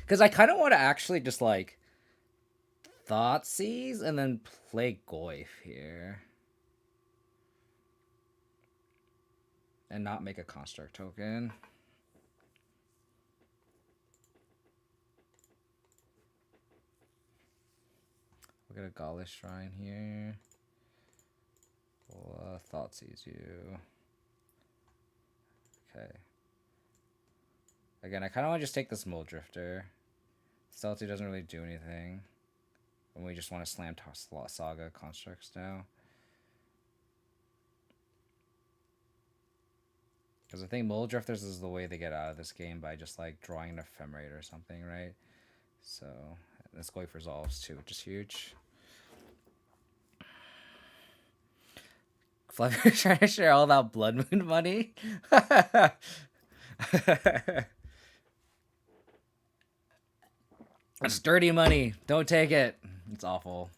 Because I kind of want to actually just, like, Thoughtseize and then play Goyf here. And not make a Construct token. We'll get a Gaulish Shrine here. We'll Thoughtseize you. Okay. Again, I kind of want to just take this Mole Drifter. Stealthy doesn't really do anything. And we just want to slam Saga Constructs now. Because I think Mole Drifters is the way they get out of this game by just like drawing an Ephemerate or something, right? So this Goyf resolves too, which is huge. Fluffy's trying to share all that Blood Moon money. It's dirty money. Don't take it. It's awful.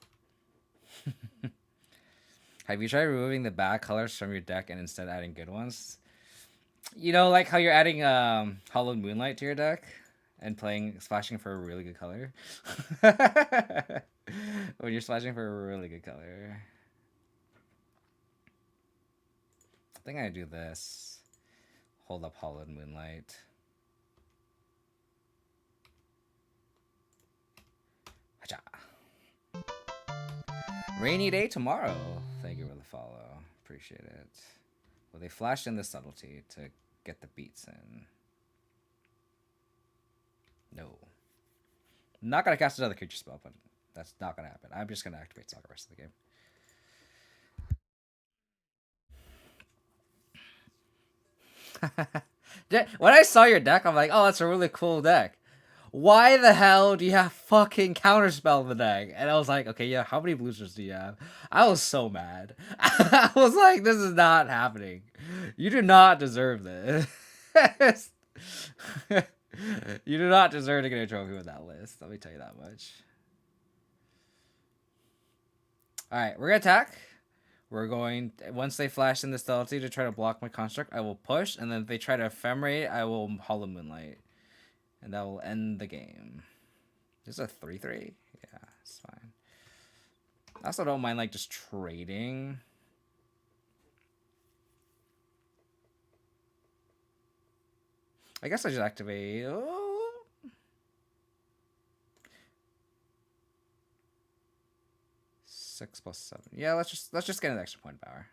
Have you tried removing the bad colors from your deck and instead adding good ones? You know, like how you're adding Hollowed Moonlight to your deck and splashing for a really good color. When you're splashing for a really good color. I think I do this. Hold up Hollowed Moonlight. Rainy day tomorrow. Thank you for the follow. Appreciate it. Well, they flashed in the Subtlety to get the beats in. No. I'm not going to cast another creature spell, but that's not going to happen. I'm just going to activate Saga the rest of the game. When I saw your deck, I'm like, oh, that's a really cool deck. Why the hell do you have fucking Counterspell in the deck? And I was like, okay, yeah, how many boosters do you have? I was so mad. I was like, this is not happening. You do not deserve this. You do not deserve to get a trophy with that list. Let me tell you that much. Alright, we're going to attack. We're going, once they flash in the Stealthy to try to block my Construct, I will push. And then if they try to Ephemerate, I will Hollow Moonlight. And that will end the game. This is a 3-3? Yeah, it's fine. I also don't mind, like, just trading. I guess I just activate... Oh. Six plus 7. Yeah, let's just get an extra point of power.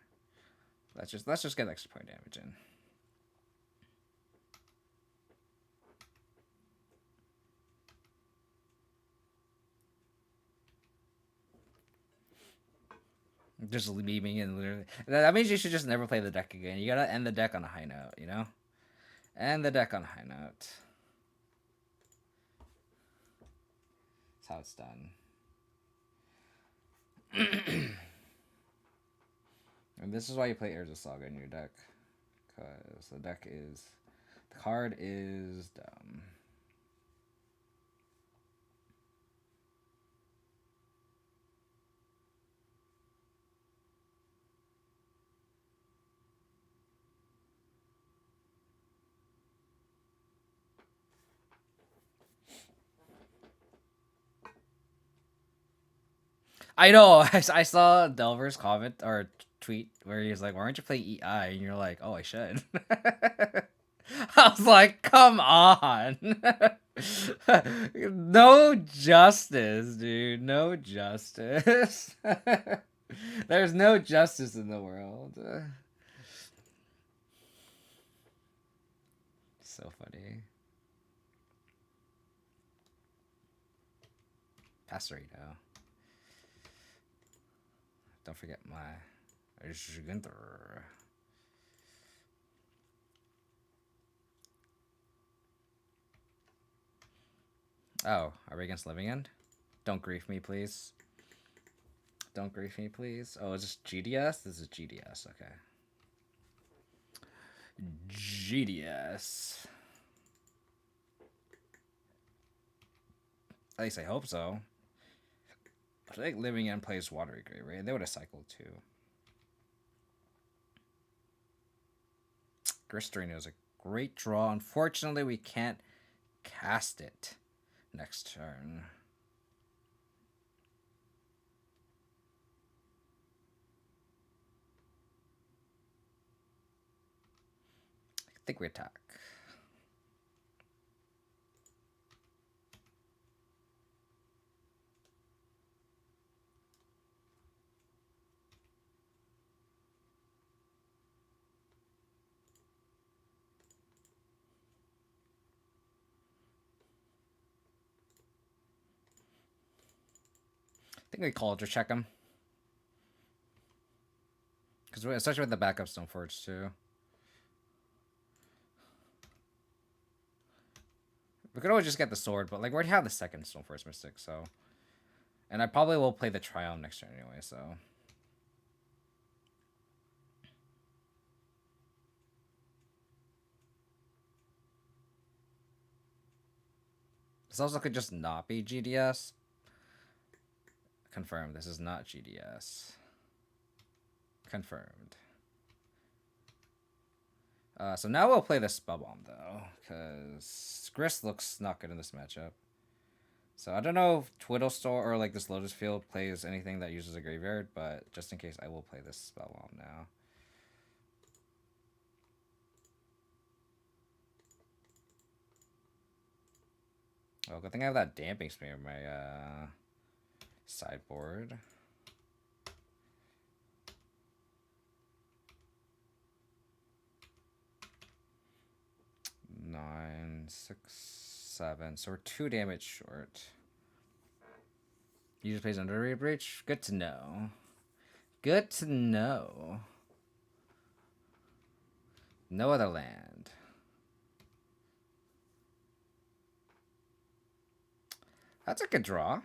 Let's just get an extra point damage in. Just leaving in literally. That means you should just never play the deck again. You gotta end the deck on a high note, you know? End the deck on a high note. That's how it's done. And this is why you play Heirs of Saga in your deck. Because the card is dumb. I know. I saw Delver's comment or tweet where he was like, "Why don't you play EI?" And you're like, "Oh, I should." I was like, "Come on." No justice, dude. No justice. There's no justice in the world. So funny. Pastorito. Don't forget my Gunther. Oh, are we against Living End? Don't grief me, please. Don't grief me, please. Oh, is this GDS? This is GDS. Okay. GDS. At least I hope so. I think Living End plays Watery Grave, right? They would have cycled too. Gristerino is a great draw. Unfortunately, we can't cast it next turn. I think we attack. I think we Cauldron check him. Because especially with the backup Stoneforge too. We could always just get the sword, but like we already have the second Stoneforge Mystic, so. And I probably will play the Triumph next turn anyway, so. This also could just not be GDS. Confirmed. This is not GDS. Confirmed. So now we'll play the Spell Bomb, though, because Grist looks not good in this matchup. So I don't know if Twiddle Store or like this Lotus Field plays anything that uses a graveyard, but just in case, I will play this Spell Bomb now. Oh, good thing I have that Damping Smear in my sideboard. Nine, 6, 7. So we're 2 damage short. User plays Underrated Breach. Good to know. Good to know. No other land. That's a good draw.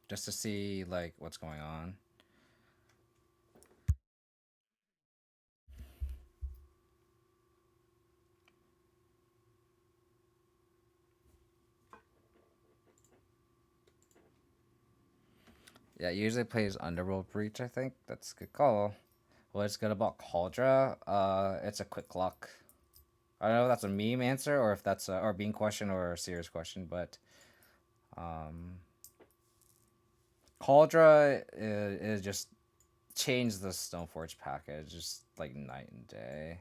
Just to see like what's going on. Yeah, usually plays Underworld Breach, I think. That's a good call. What's good about Cauldron? It's a quick lock. I don't know if that's a meme answer or if that's a or being question or a serious question, but Cauldron is just changed the Stoneforge package just like night and day.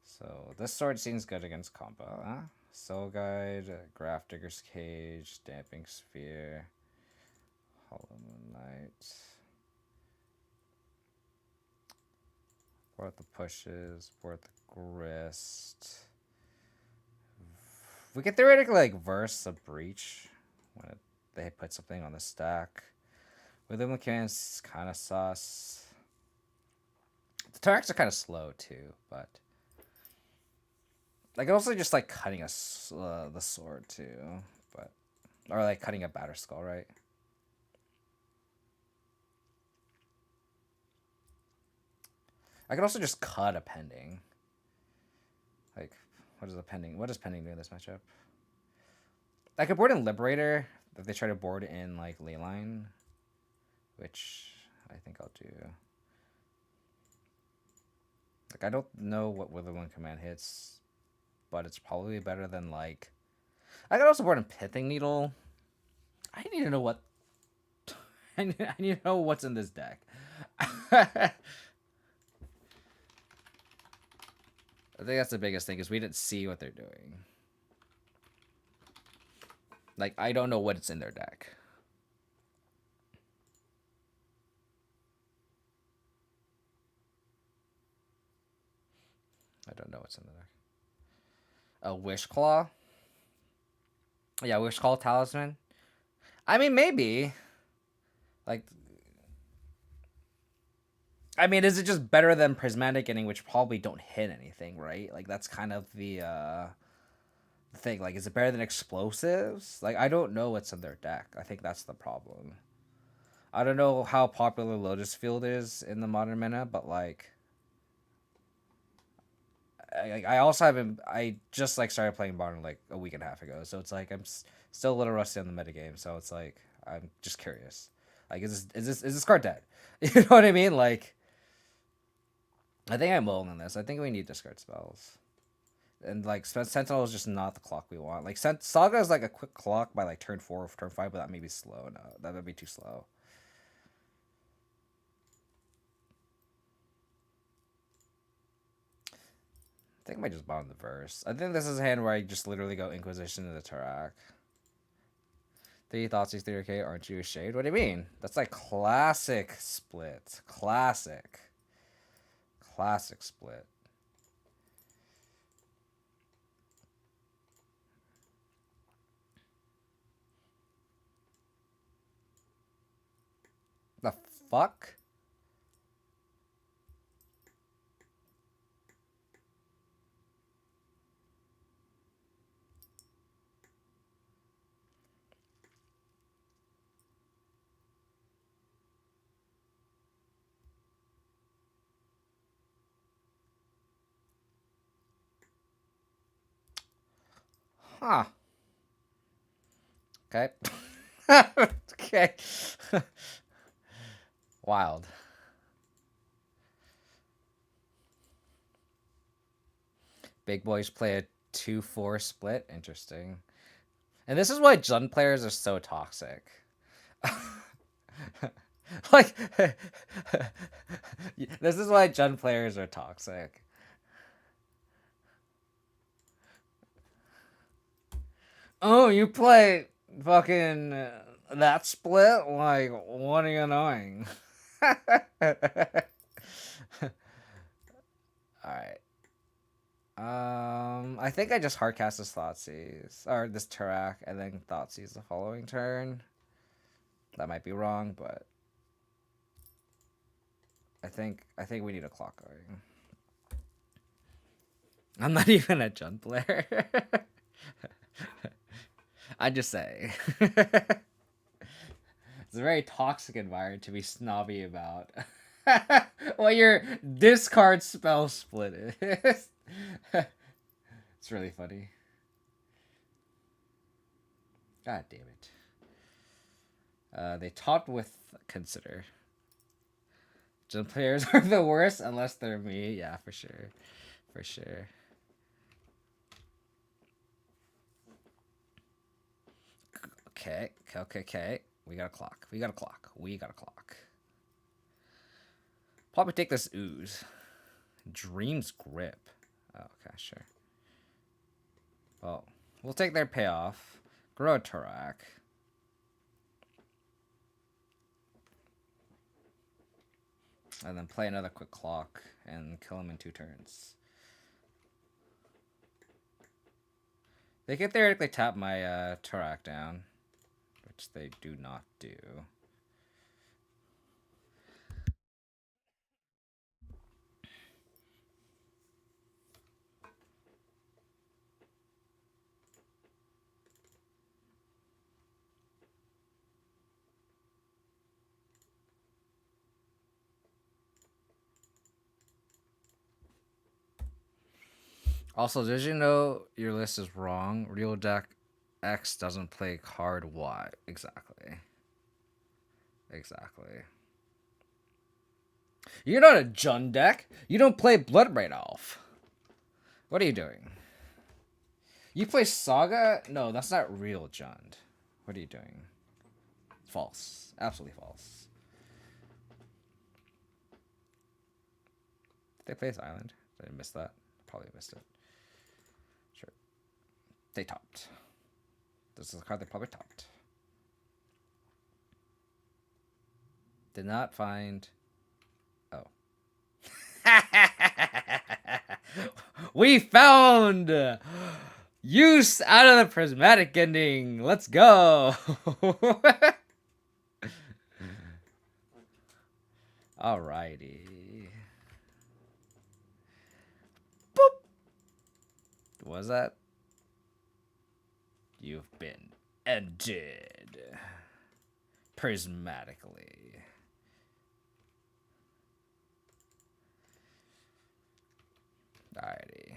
So this sword seems good against combo, huh? Soul Guide, Grafdigger's Cage, Damping Sphere, Hollow Moonlight. Worth the pushes, worth the grist. We could theoretically like verse a breach when they put something on the stack. Witherbloom Command is kind of sus. The attacks are kind of slow too, but like also just like cutting the sword too, but or like cutting a Batter Skull, right? I could also just cut a pending. Like, what is a pending? What does pending do in this matchup? I could board in Liberator if they try to board in like Leyline, which I think I'll do. Like I don't know what Witherbloom Command hits, but it's probably better than like. I could also board in Pithing Needle. I need to know what. I need to know what's in this deck. I think that's the biggest thing is we didn't see what they're doing. Like I don't know what's in their deck. I don't know what's in the deck. A Wish Claw. Yeah, Wish Claw Talisman. I mean, maybe. Like, I mean, is it just better than Prismatic Ending, which probably don't hit anything, right? Like that's kind of the the thing. Like, is it better than explosives? Like, I don't know what's in their deck. I think that's the problem. I don't know how popular Lotus Field is in the modern meta, but like, I also haven't. I just like started playing modern like a week and a half ago, so it's like I'm still a little rusty on the metagame. So it's like I'm just curious. Like, is this card dead? You know what I mean? Like, I think I'm mulling on this. I think we need discard spells. And like Sentinel is just not the clock we want. Like Saga is like a quick clock by like turn 4 or turn 5, but that may be slow. No, that would be too slow. I think I might just bottom the verse. I think this is a hand where I just literally go Inquisition to the Tarak. 3 Thoughtseize 3 okay, aren't you ashamed? What do you mean? That's like classic split. Classic split. The fuck? Huh. Okay. Okay. Wild. Big boys play a 2-4 split. Interesting. And this is why Jund players are so toxic. Like, this is why Jund players are toxic. Oh, you play fucking that split? Like, what are you annoying? Alright. I think I just hardcast this Thoughtseize. Or this Tarak, and then Thoughtseize the following turn. That might be wrong, but I think we need a clock going. I'm not even a Jund player. I just say. It's a very toxic environment to be snobby about. What your discard spell split is. It's really funny. God damn it. They topped with consider. Jund players are the worst unless they're me. Yeah, for sure. For sure. Okay. We got a clock. Probably take this ooze. Dream's Grip. Oh, okay, sure. Well, we'll take their payoff. Grow a Tarak. And then play another quick clock and kill him in 2 turns. They can theoretically tap my Tarak down, which they do not do. Also, did you know your list is wrong? Real deck X doesn't play card Y. Exactly. You're not a Jund deck. You don't play Bloodbraid Elf. What are you doing? You play Saga? No, that's not real Jund. What are you doing? False. Absolutely false. Did they play this island? Did I miss that? Probably missed it. Sure. They topped. This is a card they probably topped. Did not find... Oh. We found use out of the Prismatic Ending. Let's go. Alrighty. Boop. What was that? You've been ended. Prismatically. Alrighty.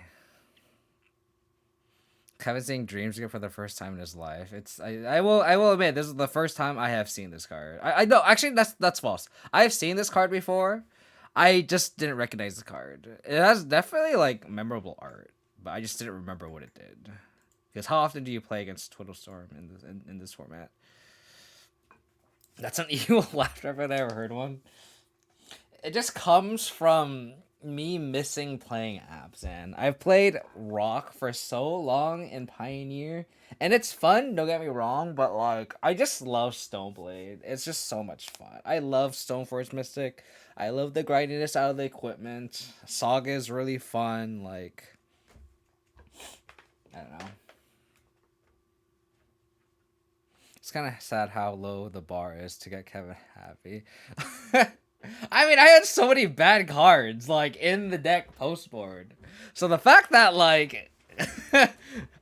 Kevin's seeing Dreamscape for the first time in his life. I will admit this is the first time I have seen this card. I know actually that's false. I have seen this card before. I just didn't recognize the card. It has definitely like memorable art, but I just didn't remember what it did. Because how often do you play against Twiddle Storm in this format? That's an evil laughter if I've ever heard one. It just comes from me missing playing Abzan. I've played Rock for so long in Pioneer, and it's fun, don't get me wrong, but like I just love Stoneblade. It's just so much fun. I love Stoneforge Mystic. I love the grindiness out of the equipment. Saga is really fun, like I don't know. It's kind of sad how low the bar is to get Kevin happy. I mean, I had so many bad cards, like, in the deck post-board. So the fact that, like,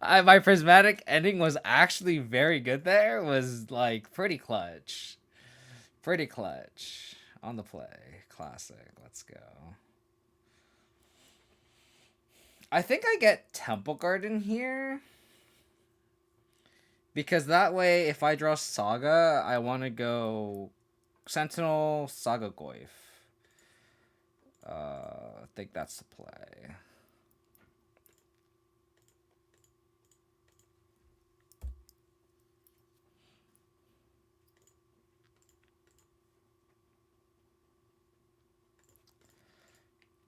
my Prismatic Ending was actually very good there was, like, pretty clutch. Pretty clutch. On the play. Classic. Let's go. I think I get Temple Garden here. Because that way, if I draw Saga, I want to go Sentinel, Saga Goyf. I think that's the play.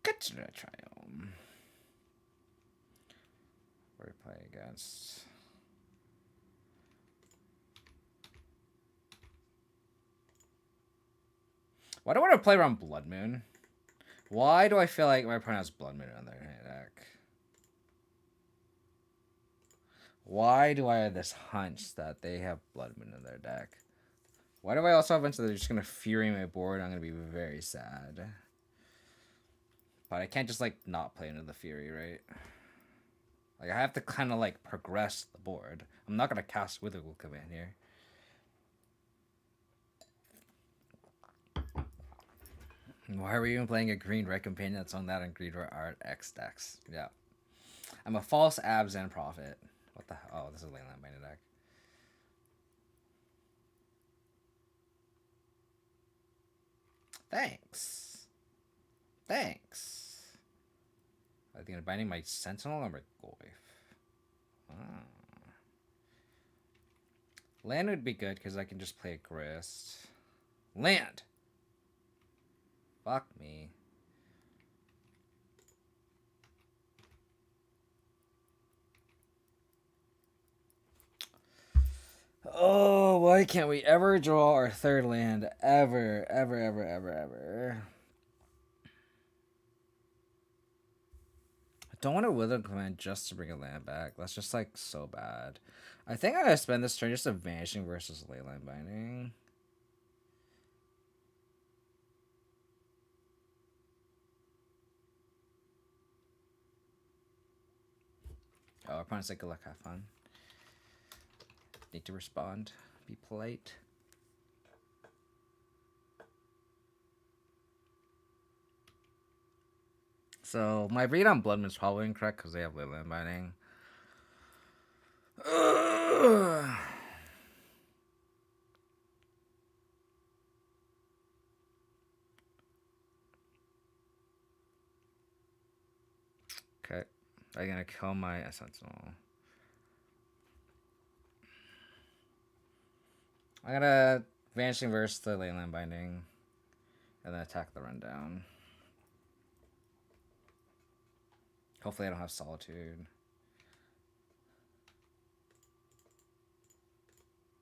Kaheera Triumph. Where do we play against? Why do I want to play around Blood Moon? Why do I feel like my opponent has Blood Moon on their deck? Why do I have this hunch that they have Blood Moon in their deck? Why do I also have a hunch that they're just going to Fury my board? I'm going to be very sad. But I can't just, like, not play into the Fury, right? Like, I have to kind of, like, progress the board. I'm not going to cast Witherbloom Command here. Why are we even playing a green-red companion that's on that and green-red art X decks? Yeah. I'm a false Abzan prophet. What the hell? Oh, this is a Leyland Binding deck. Thanks. Thanks. I think I'm binding my Sentinel or my Goyf. Ah. Land would be good because I can just play a Grist. Land! Fuck me. Oh, why can't we ever draw our third land? Ever, ever, ever, ever, ever. I don't want to Wither Command just to bring a land back. That's just like so bad. I think I'm going to spend this turn just a Vanishing versus Leyline Binding. Oh, our opponent's like, good luck, have fun. Need to respond. Be polite. So, my read on Bloodman is probably incorrect because they have Leyland Binding. Okay. I'm going to kill my Sentinel. I'm going to Vanishing Verse the Leyland Binding. And then attack the rundown. Hopefully I don't have Solitude.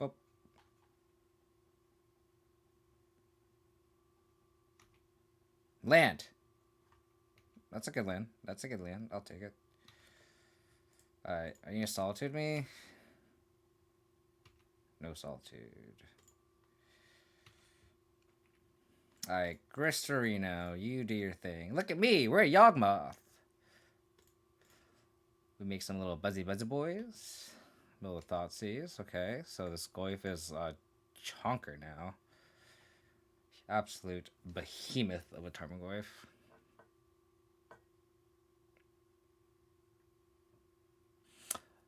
Boop. Land. That's a good land. That's a good land. I'll take it. Alright, are you gonna Solitude me? No Solitude. Alright, Gristorino, you do your thing. Look at me, we're a Yawgmoth. We make some little buzzy boys. Mill of Thoughtseize. Okay, so this Goyf is a chonker now. Absolute behemoth of a Tarmogoyf.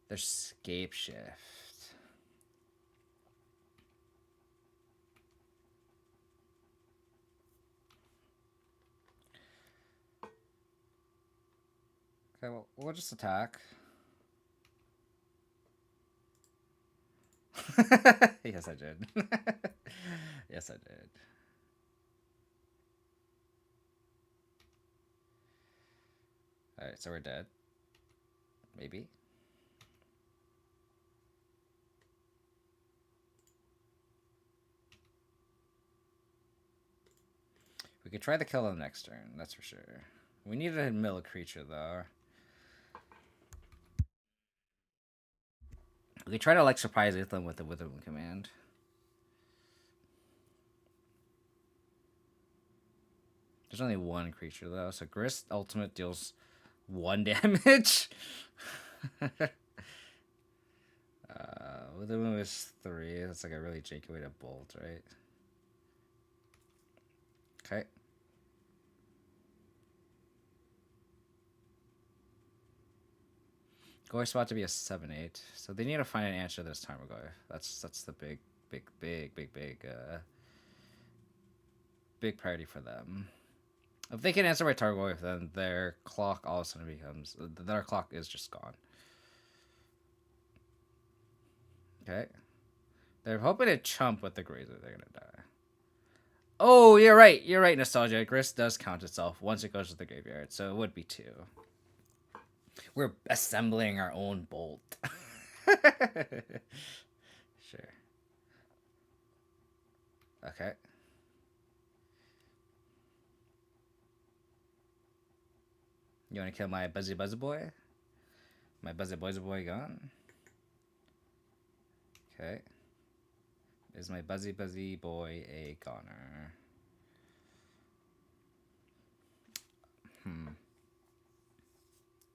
There's Scapeshift. Okay, well, we'll just attack. Yes, I did. Yes, I did. Alright, so we're dead. Maybe. We could try to kill him next turn, that's for sure. We need to mill a creature, though. We could try to, like, surprise Ithlin with the Witherbloom Command. There's only one creature, though, so Grist Ultimate deals 1 damage. Witherbloom is 3. That's like a really janky way to bolt, right? Okay. Goyf's about to be a 7/8, so they need to find an answer this time. That's the big priority for them. If they can answer by Targoyf, then their clock all of a sudden becomes their clock is just gone. Okay, they're hoping to chump with the Grazer. They're gonna die. Oh, you're right. You're right, Nostalgia. Grist does count itself once it goes to the graveyard, so it would be 2. We're assembling our own bolt. Sure. Okay. You want to kill my Buzzy Boy? My Buzzy Boy gone? Okay. Is my Buzzy Boy a goner?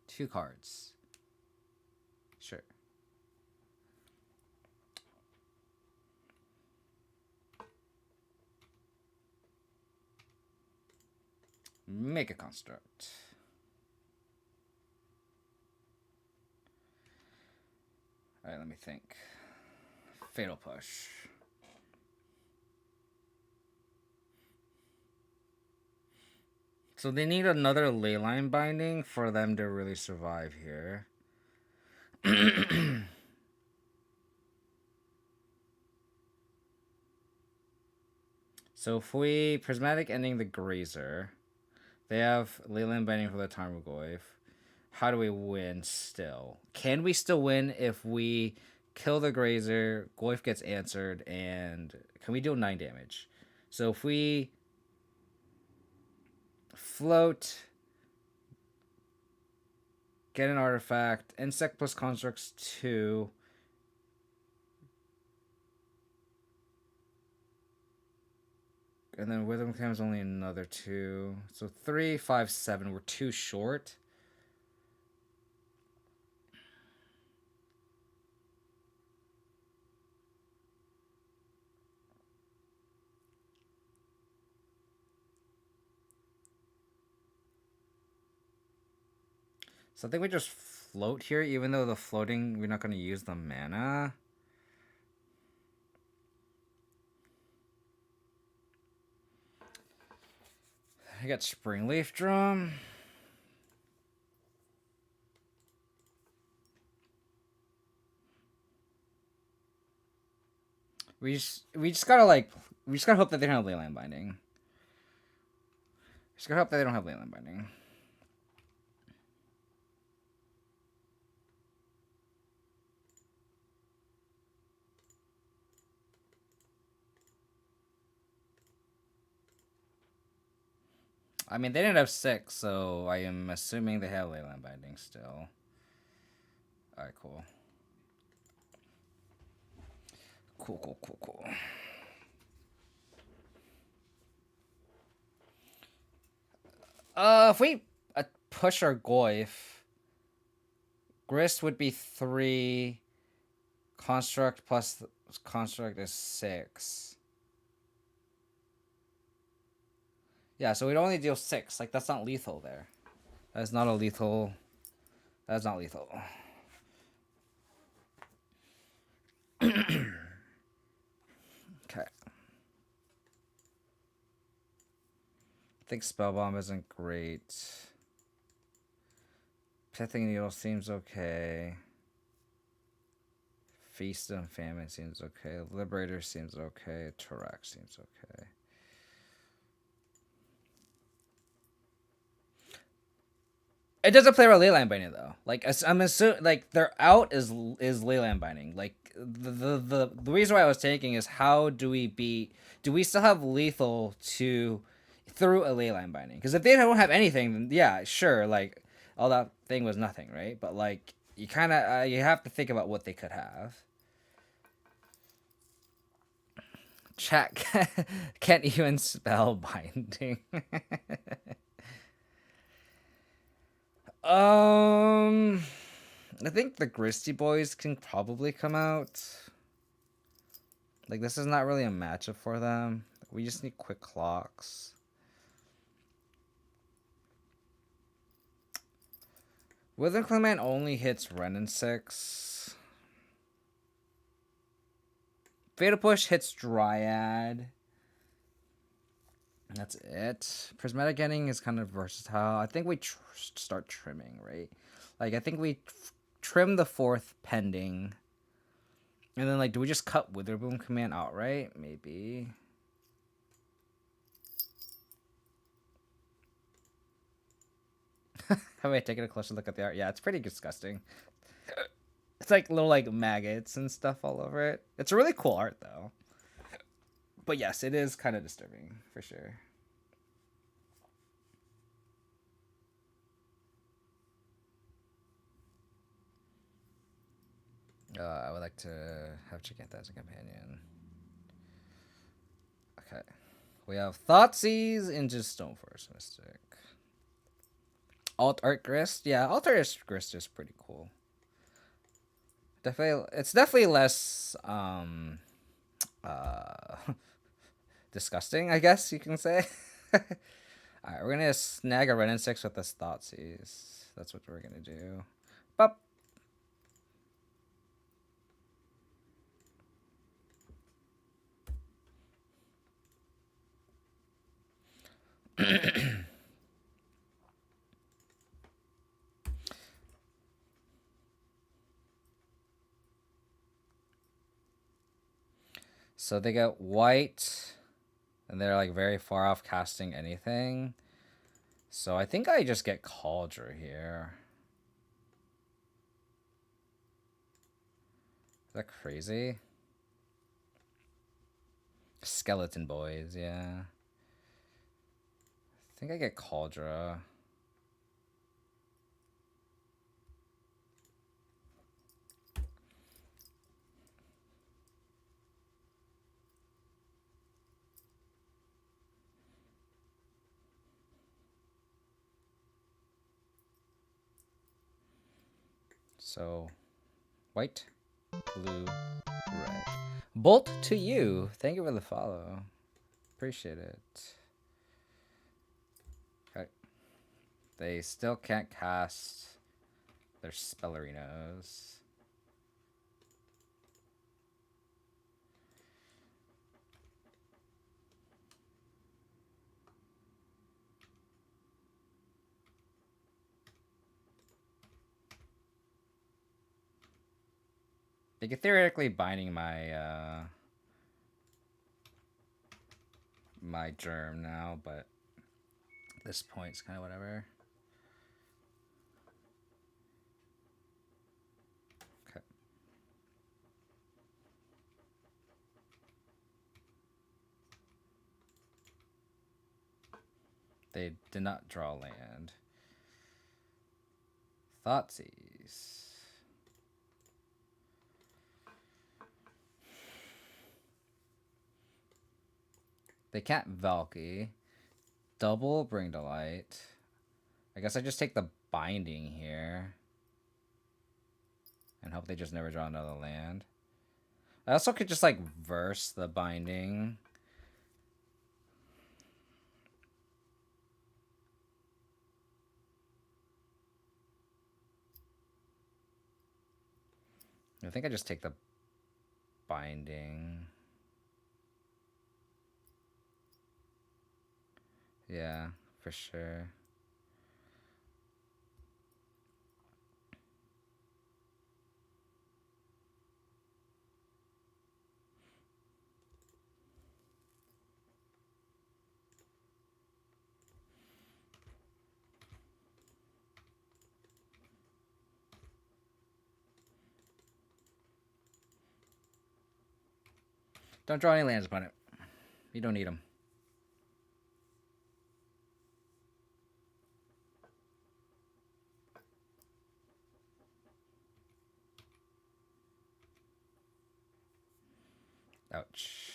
2 cards. Sure. Make a construct. Alright, let me think. Fatal Push. So they need another Leyline Binding for them to really survive here. So if we Prismatic Ending the Grazer, they have Leyline Binding for the Tarmogoyf. How do we win still? Can we still win if we kill the Grazer, Goyf gets answered, and can we deal 9 damage? So if we float, get an artifact, insect plus constructs 2. And then Witherbloom Command is only another 2. So 3, 5, 7. We're 2 short. So I think we just float here, even though the floating, we're not going to use the mana. I got Springleaf Drum. We just gotta hope that they don't have Leyline Binding. Just gotta hope that they don't have Leyline Binding. I mean, they didn't have 6, so I am assuming they have Leyline Binding still. Alright, cool. Cool. If we push our Goyf, Grist would be 3, Construct plus construct is 6. Yeah, so we'd only deal 6. Like, that's not lethal there. That's not a lethal. That's not lethal. Okay. I think Spellbomb isn't great. Pithing Needle seems okay. Feast and Famine seems okay. Liberator seems okay. Turak seems okay. It doesn't play around Leyline Binding though. Like I'm assuming, like their out is Leyline Binding. Like the reason why I was taking is how do we beat? Do we still have lethal to through a Leyline Binding? Because if they don't have anything, then yeah, sure. Like all that thing was nothing, right? But like you kind of you have to think about what they could have. Chat can't even spell binding. I think the Gristy Boys can probably come out. Like, this is not really a matchup for them. We just need quick clocks. Witherbloom Command only hits Ren and 6. Fatal Push hits Dryad. That's it. Prismatic Ending is kind of versatile. I think we start trimming, right? Like, I think we trim the 4th pending. And then, like, do we just cut Witherbloom Command outright? Maybe. Have I taken a closer look at the art? Yeah, it's pretty disgusting. It's like little, like, maggots and stuff all over it. It's a really cool art, though. But yes, it is kind of disturbing, for sure. I would like to have Chicantha as a companion. Okay. We have Thoughtseize into Stoneforest Mystic. Alt Art Grist? Yeah, Alt Art Grist is pretty cool. Definitely, it's definitely less disgusting, I guess you can say. Alright, we're gonna snag a Ren and 6 with this Thoughtseize. That's what we're gonna do. Bop. So they get white, and they're like very far off casting anything. So I think I just get Cauldron here. Is that crazy? Skeleton Boys, yeah. I think I get Cauldron. So, white, blue, red. Bolt to you. Thank you for the follow. Appreciate it. Okay. They still can't cast their Spellerinos. They could theoretically binding my my germ now, but at this point it's kind of whatever. Okay. They did not draw land. Thoughtseize. They can't Valky. Double Bring to Light. I guess I just take the binding here. And hope they just never draw another land. I also could just like verse the binding. I think I just take the binding. Yeah, for sure. Don't draw any lands upon it. You don't need them. Ouch.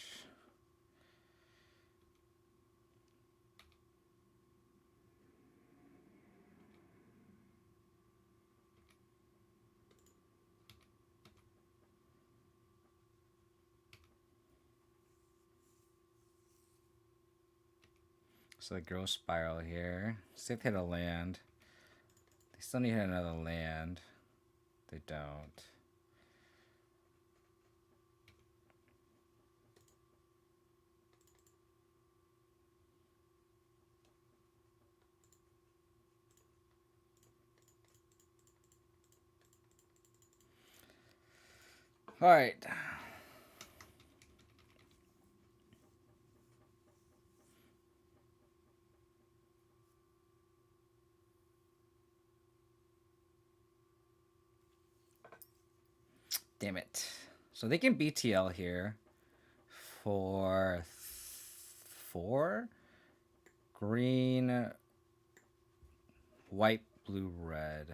So the growth spiral here. See if they hit a land. They still need to hit another land. They don't. All right. Damn it. So they can BTL here for 4 green, white, blue, red.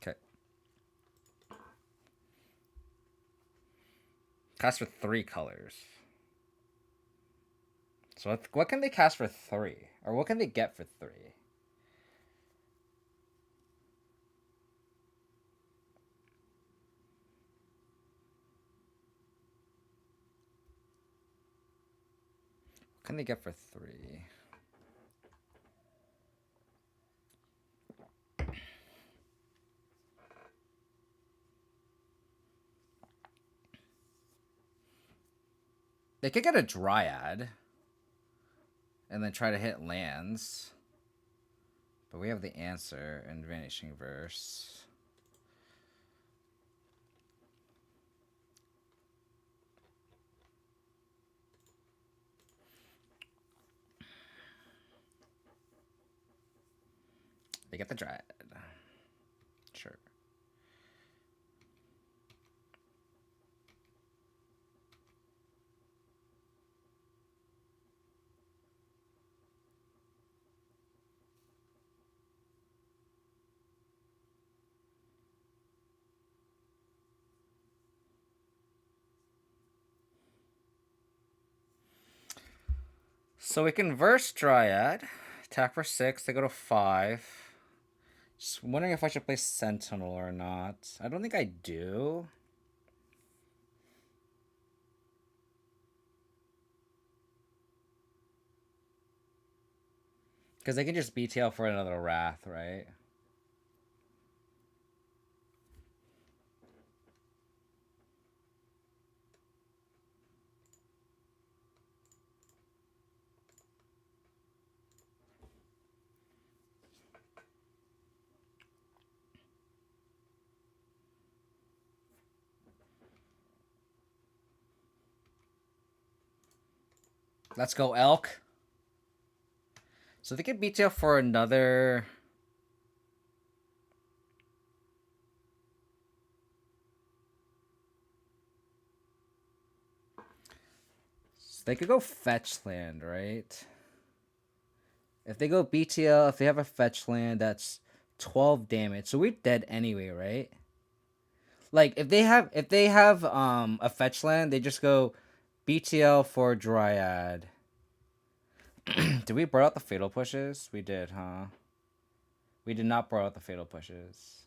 Okay. Cast for 3 colors. So what can they cast for 3? Or what can they get for 3? What can they get for 3? They could get a Dryad and then try to hit lands. But we have the answer in Vanishing Verse. They get the Dryad. Sure. So we can verse Dryad. Attack for 6. They go to 5. Just wondering if I should play Sentinel or not. I don't think I do. Because they can just BTL for another Wrath, right? Let's go, Elk. So they can BTL for another... So they could go fetch land, right? If they go BTL, if they have a fetch land, that's 12 damage. So we're dead anyway, right? Like if they have a fetch land, they just go BTL for Dryad. Did we burn out the fatal pushes? We did, huh? We did not burn out the fatal pushes.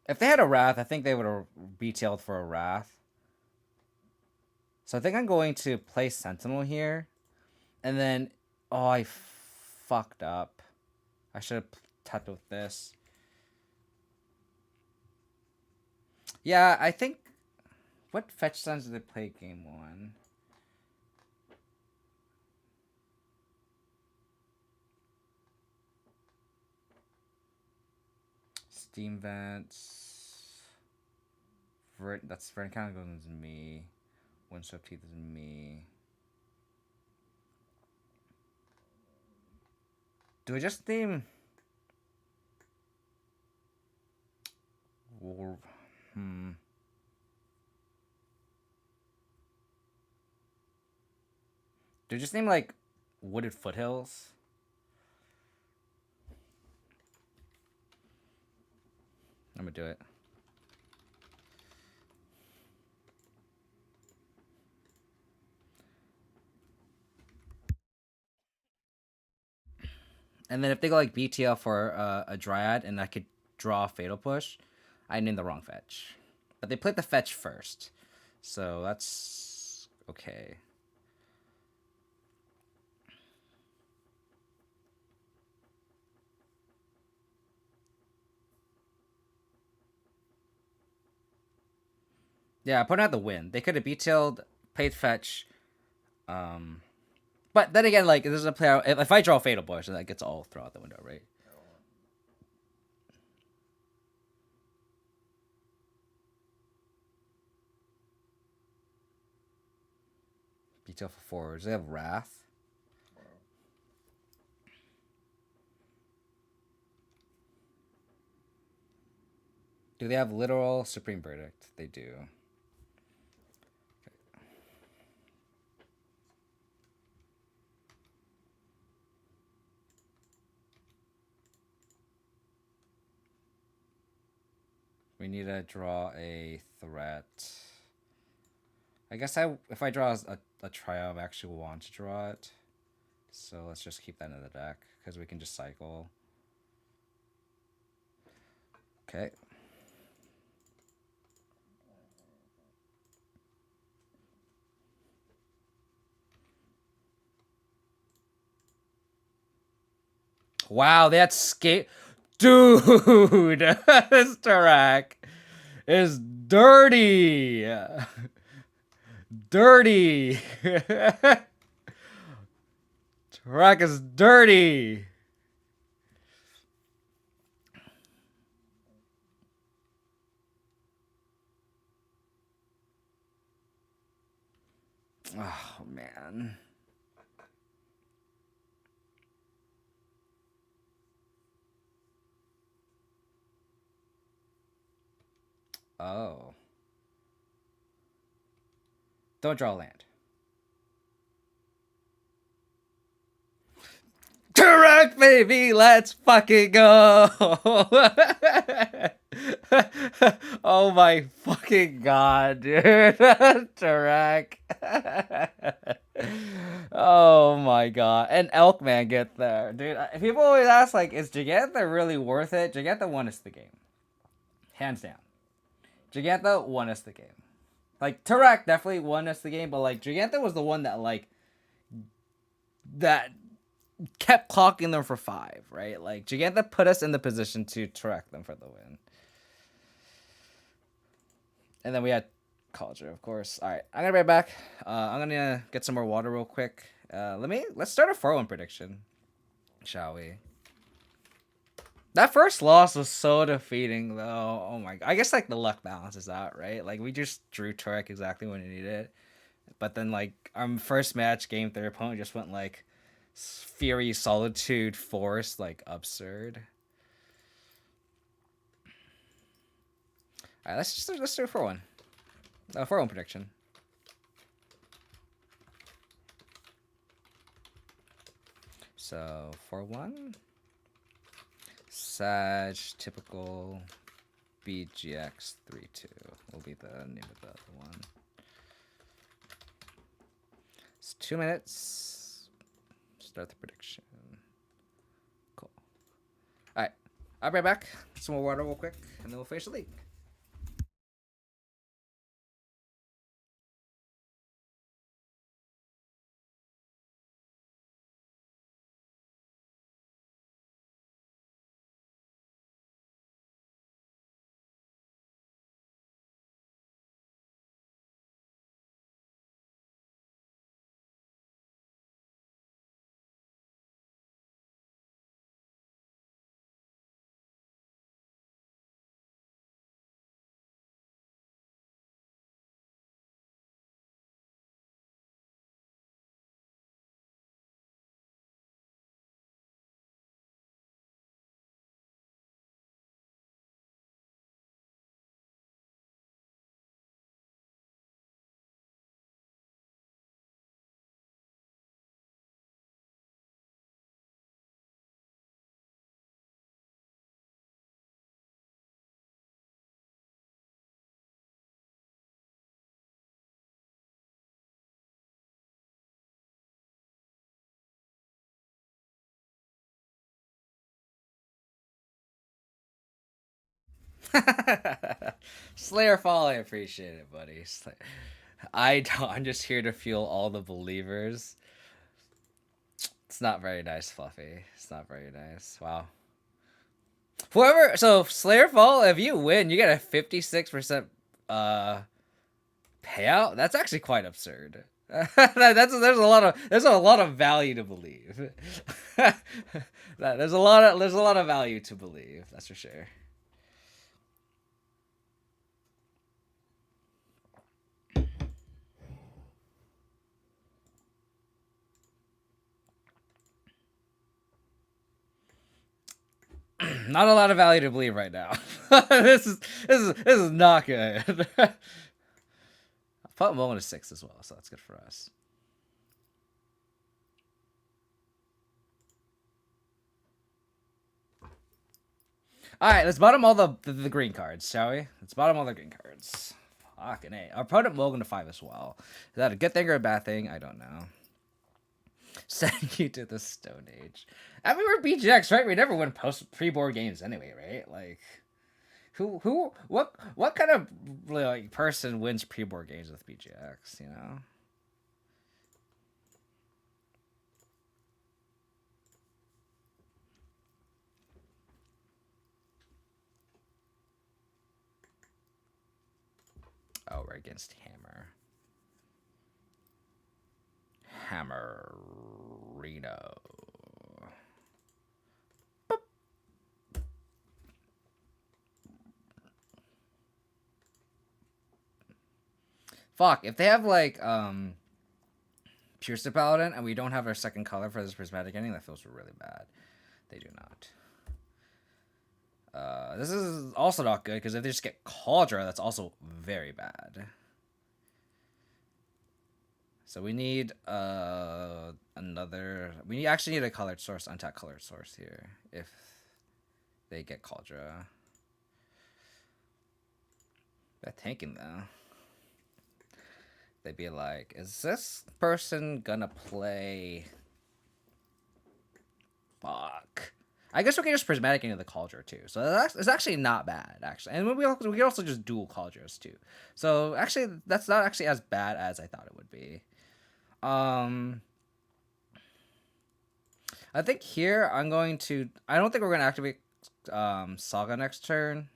If they had a Wrath, I think they would have BTL'd for a Wrath. So I think I'm going to play Sentinel here. And then, oh, I fucked up. I should have tapped with this. Yeah, I think... What fetch signs did they play game 1? Steam Vents. That's Vern kind of goes into me. Windswepth Heath is me. Do I just name... Do I just name, like, Wooded Foothills? I'm gonna do it. And then if they go like BTL for a Dryad and I could draw a Fatal Push, I named the wrong fetch. But they played the fetch first. So that's okay. Yeah, I put out the win. They could have BTL'd, played fetch. But then again, like, this is a player. If I draw Fatal Push, then that gets all thrown out the window, right? BTL for forwards. They have Wrath. Do they have Literal Supreme Verdict? They do. We need to draw a threat. I guess if I draw a trio, I actually want to draw it. So let's just keep that in the deck because we can just cycle. Okay. Wow, that's skate. Dude, this Tarak is dirty. Dirty. Tarak is dirty. Oh, man. Oh. Don't draw land. Correct, baby. Let's fucking go. Oh my fucking god, dude. Tarak. Oh my god. And Elkman get there. Dude, people always ask, like, is Gigantha really worth it? Gigantha won us the game. Hands down. Gigantha won us the game. Like, Tarak definitely won us the game, but, like, Gigantha was the one that, like, that kept clocking them for 5, right? Like, Gigantha put us in the position to Tarak them for the win. And then we had Culture, of course. All right, I'm gonna be right back. I'm gonna get some more water real quick. Let's start a 4-1 prediction, shall we? That first loss was so defeating, though. Oh my god! I guess like the luck balances out, right? Like we just drew Turek exactly when we needed it, but then like our first match, game 3, opponent just went like Fury, Solitude, Force, like absurd. All right, let's do a 4-1. 4-1 prediction. So 4-1. Sag, typical, BGX 3-2 will be the name of the other one. It's 2 minutes. Start the prediction. Cool. All right, I'll be right back. some more water real quick, and then we'll finish the league. Slayerfall, I appreciate it, buddy. I'm just here to fuel all the believers. It's not very nice, Fluffy. It's not very nice. Wow. Whoever, so Slayerfall, if you win, you get a 56% payout. That's actually quite absurd. There's a lot of value to believe. There's a lot of value to believe. That's for sure. Not a lot of value to believe right now. This is not good. I'll put Mullen to 6 as well, so that's good for us. All right, let's bottom all the green cards, shall we? Let's bottom all the green cards. Fucking A. Our opponent Mulligan to 5 as well. Is that a good thing or a bad thing? I don't know. Send you to the Stone Age. I mean, we're BGX, right? We never win pre-board games anyway, right? Like, what kind of like person wins pre-board games with BGX? You know. Oh, we're against Hammer. Hammerino. Fuck, if they have like Pierce the Paladin and we don't have our second color for this Prismatic Ending, that feels really bad. They do not. This is also not good because if they just get Cauldron, that's also very bad. So we need another. We actually need a colored source, untapped colored source here. If they get Cauldron, they're tanking though. They'd be like, "Is this person gonna play?" Fuck. I guess we can just Prismatic into the Cauldron too. So it's actually not bad, actually. And we can also just dual Cauldrons too. So actually, that's not actually as bad as I thought it would be. I think here I'm going to... I don't think we're going to activate Saga next turn.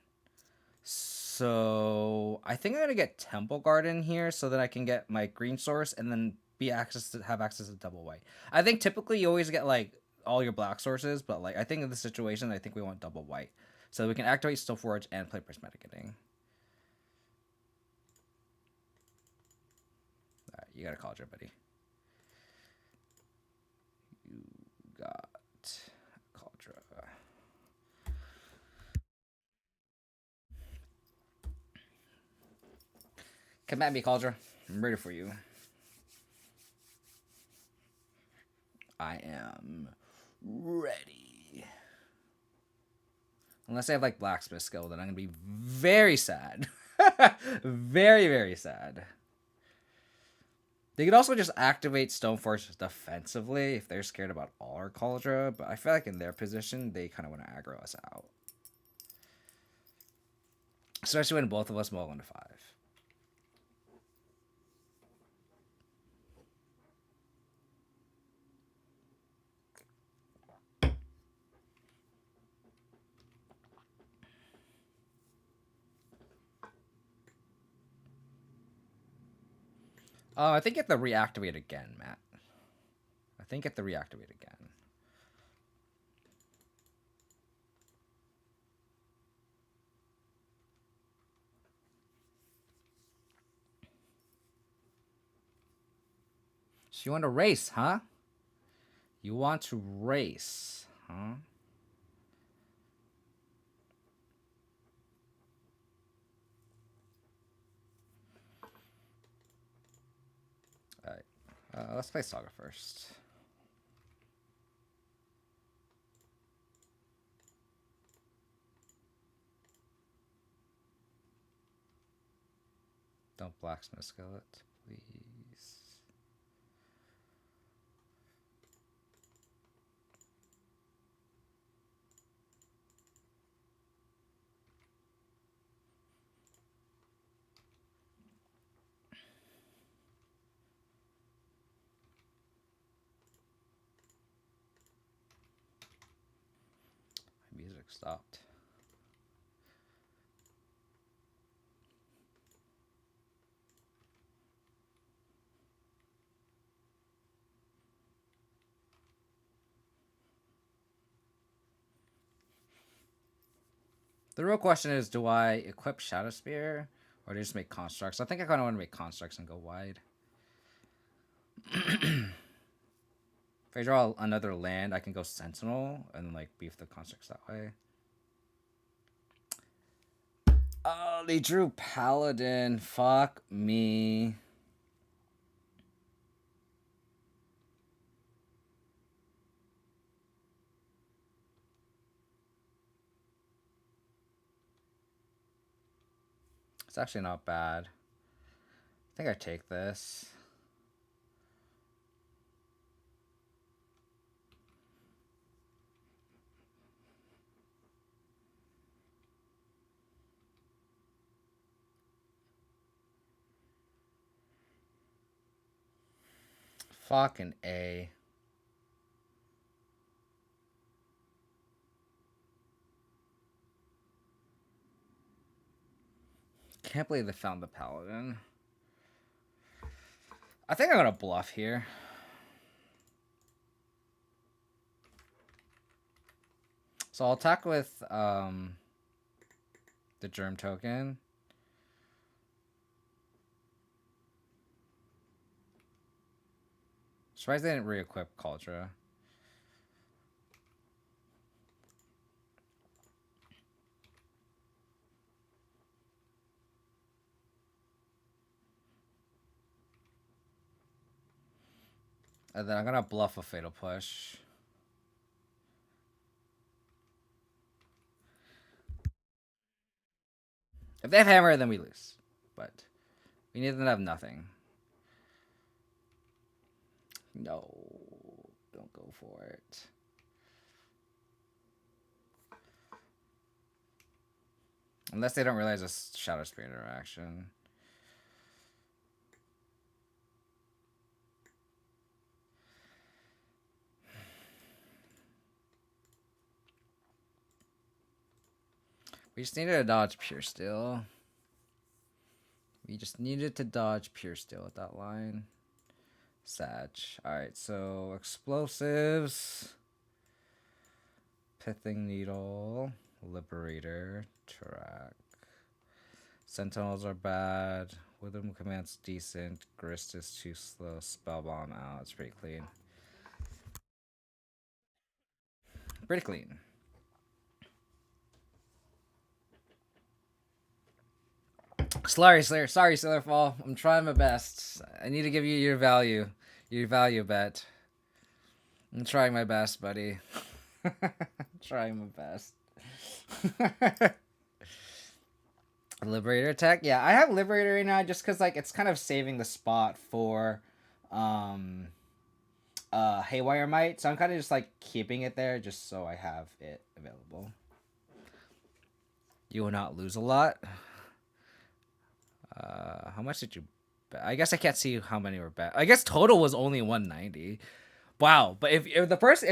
So I think I'm going to get Temple Garden here so that I can get my green source and then have access to double white. I think typically you always get like all your black sources, but like I think in this situation, I think we want double white. So we can activate Stoneforge and play Prismatic Ending. Alright, you got a Cauldron, buddy. You got Cauldron. Come at me, Cauldron. I'm ready for you. I am ready. Unless I have like blacksmith skill, then I'm gonna be very sad. Very, very sad. They could also just activate Stoneforge defensively if they're scared about our Cauldron, but I feel like in their position, they kind of want to aggro us out. Especially when both of us mull 1 to 5. Oh, I think you have to reactivate again, Matt. I think you have to reactivate again. So you want to race, huh? You want to race, huh? Alright. Let's play Saga first. Don't blacksmith skillet, please. My music stopped. The real question is, do I equip Shadow Spear or do I just make constructs? I think I kind of want to make constructs and go wide. If I draw another land, I can go Sentinel and like beef the constructs that way. Oh, they drew Paladin. Fuck me. It's actually not bad. I think I take this. Fucking A. Can't believe they found the Paladin. I think I'm gonna bluff here. So I'll attack with the Germ token. Surprised they didn't re-equip Cauldra. And then I'm gonna bluff a Fatal Push. If they have Hammer, then we lose. But we need them to have nothing. No, don't go for it. Unless they don't realize a Shadow Spear interaction. We just needed to dodge Pure Steel. We just needed to dodge Pure Steel at that line. Sag. Alright, so explosives. Pithing Needle. Liberator. Track. Sentinels are bad. Witherbloom Command's decent. Grist is too slow. Spellbomb out. It's pretty clean. Pretty clean. Sorry, Slayerfall. I'm trying my best. I need to give you your value. Your value bet. I'm trying my best, buddy. Trying my best. Liberator attack? Yeah, I have Liberator right now just because like it's kind of saving the spot for Haywire Might. So I'm kind of just like keeping it there just so I have it available. You will not lose a lot. How much did you bet? I guess I can't see how many were bet. I guess total was only 190. Wow, but if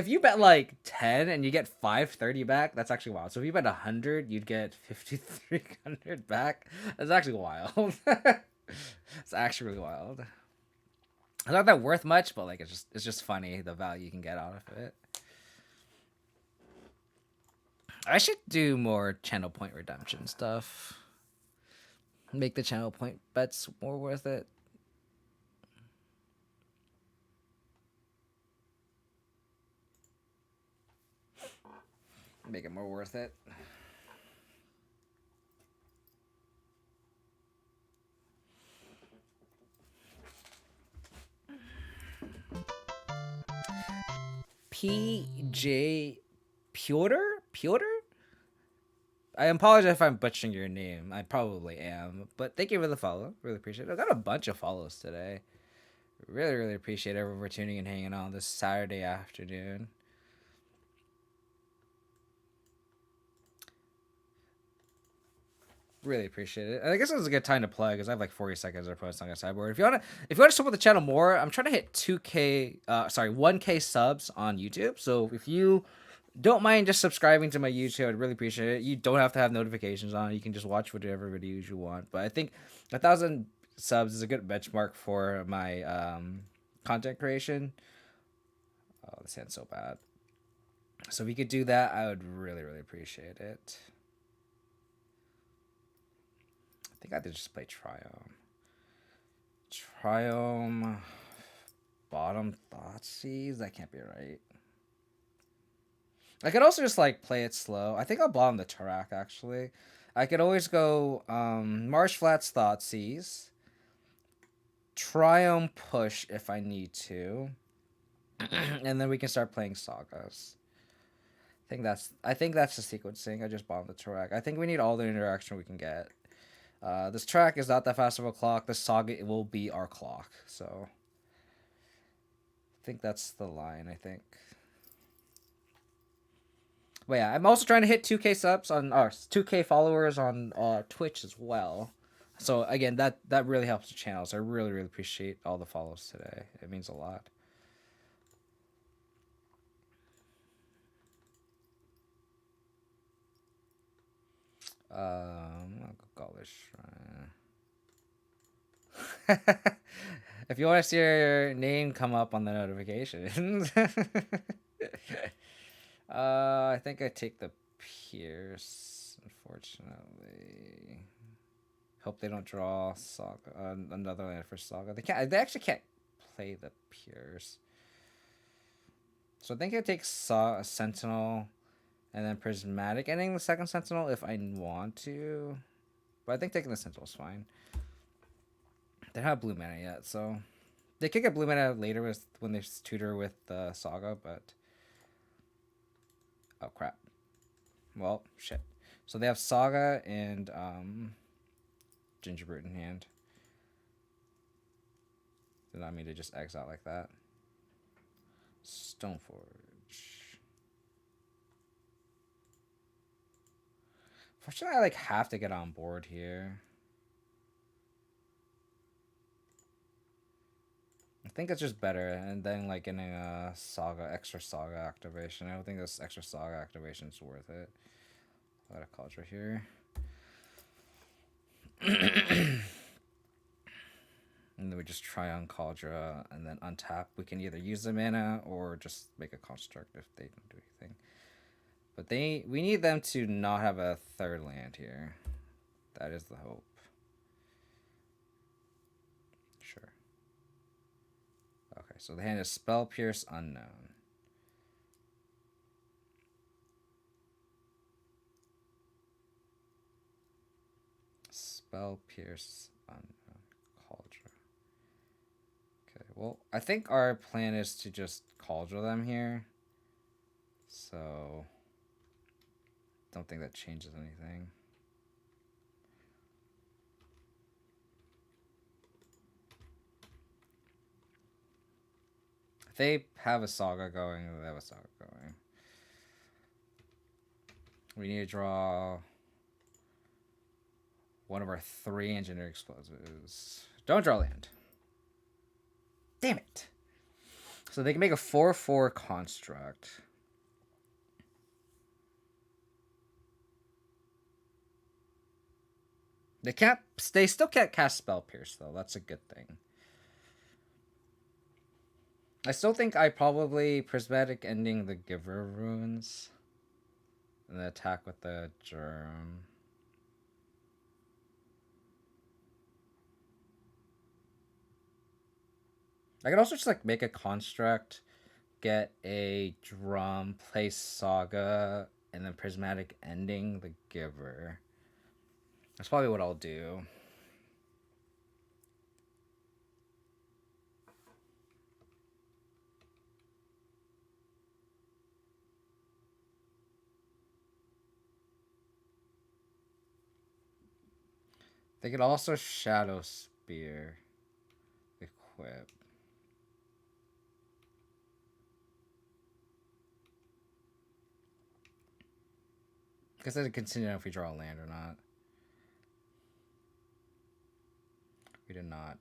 you bet like 10 and you get 530 back, that's actually wild. So if you bet 100, you'd get 5300 back. That's actually wild. It's actually really wild. It's not that worth much, but like it's just funny the value you can get out of it. I should do more channel point redemption stuff. Make the channel point bets more worth it. Make it more worth it. PJ Piotr? I apologize if I'm butchering your name. I probably am. But thank you for the follow. Really appreciate it. I got a bunch of follows today. Really, really appreciate everyone for tuning and hanging on this Saturday afternoon. Really appreciate it. And I guess it was a good time to play because I have like 40 seconds to post on a sideboard. If you wanna support the channel more, I'm trying to hit 1K subs on YouTube. So if you don't mind just subscribing to my YouTube, I'd really appreciate it. You don't have to have notifications on. You can just watch whatever videos you want. But I think 1,000 subs is a good benchmark for my content creation. Oh, this hand's so bad. So if you could do that, I would really, really appreciate it. I think I did just play Triome. Bottom Thoughtseize? That can't be right. I could also just like play it slow. I think I'll bottom the Tarak actually. I could always go Marsh Flats Thoughtseize. Triome push if I need to. And then we can start playing Sagas. I think that's the sequencing. I just bottom the Tarak. I think we need all the interaction we can get. This track is not that fast of a clock. This saga will be our clock. So I think that's the line, I think. But yeah, I'm also trying to hit 2K subs on 2K followers on Twitch as well. So again, that really helps the channel. So I really, really appreciate all the follows today. It means a lot. I'll go this shrine. If you want to see your name come up on the notifications. I think I take the Pierce, unfortunately. Hope they don't draw Saga, another land for Saga. They actually can't play the Pierce. So I think I take Sentinel and then Prismatic Ending the second Sentinel if I want to. But I think taking the Sentinel is fine. They don't have blue mana yet, so they could get blue mana later when they tutor with Saga, but oh crap. Well, shit. So they have Saga and Gingerbrute in hand. Did not mean to just exile like that. Stoneforge. Fortunately, I like have to get on board here. I think it's just better, and then like getting a extra Saga activation. I don't think this extra Saga activation is worth it. Got a Cauldron here. And then we just try on Cauldron and then untap. We can either use the mana or just make a construct if they don't do anything. But we need them to not have a third land here. That is the hope. Sure. Okay, so the hand is Spell Pierce Unknown. Spell Pierce Unknown. Cauldron. Okay, well, I think our plan is to just Cauldron them here. So, don't think that changes anything. If they have a Saga going, they have a Saga going. We need to draw one of our 3 engineer explosives. Don't draw land. Damn it. So they can make a 4/4 construct. They can't. They still can't cast Spell Pierce though. That's a good thing. I still think I probably Prismatic Ending the Giver Ruins. And the attack with the Germ. I could also just like make a construct, get a drum, play Saga, and then Prismatic Ending the Giver. That's probably what I'll do. They could also Shadow Spear equip. Because they continue if we draw a land or not. We did not.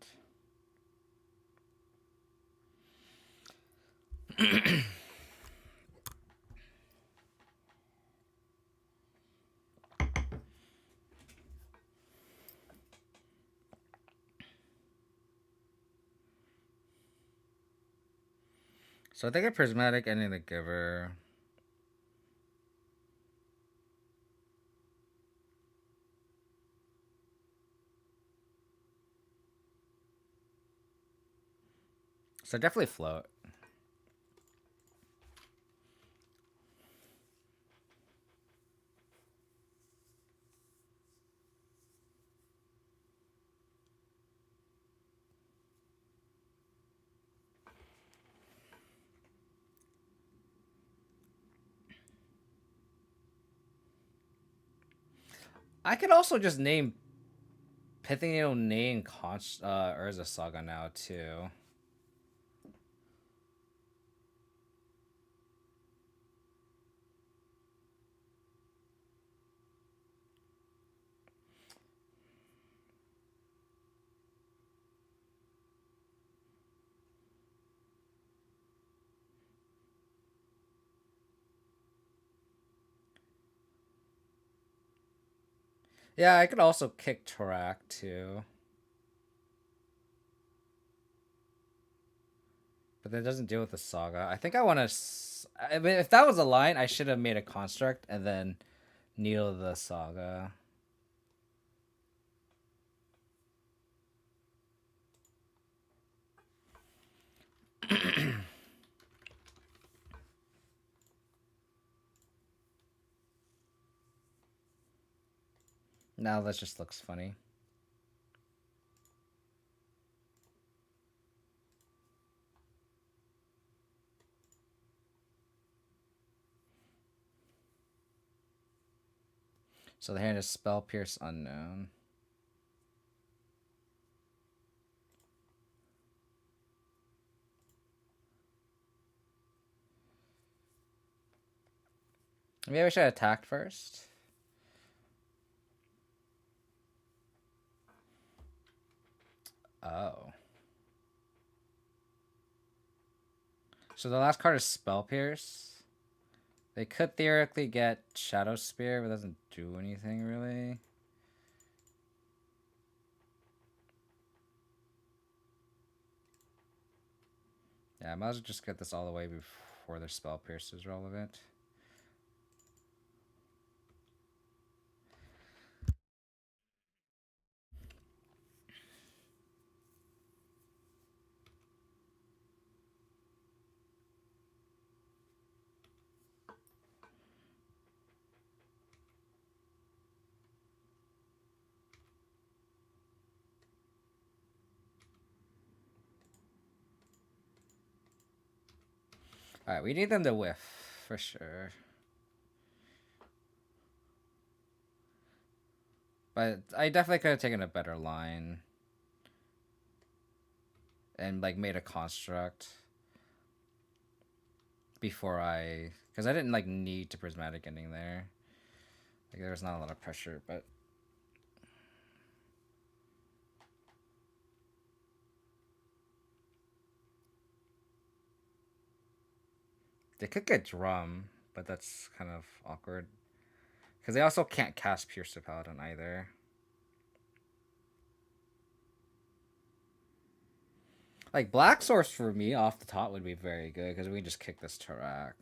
So I think a Prismatic Ending the Giver. So definitely float. I could also just name Pithing Needle name Urza Saga now too. Yeah, I could also kick Tarak too. But that doesn't deal with the Saga. I think I want to. I mean, if that was a line, I should have made a construct and then Needle the Saga. Now that just looks funny. So the hand is Spell Pierce Unknown. Maybe I should have attacked first. Oh. So the last card is Spell Pierce. They could theoretically get Shadow Spear, but it doesn't do anything really. Yeah, I might as well just get this all the way before their Spell Pierce is relevant. Alright, we need them to whiff, for sure. But I definitely could have taken a better line. And, like, made a construct. Before I... Because I didn't, like, need to Prismatic Ending there. Like, there was not a lot of pressure, but... They could get Drum, but that's kind of awkward. Because they also can't cast Pierce to Paladin either. Like, Black Source for me off the top would be very good, because we can just kick this Tarak,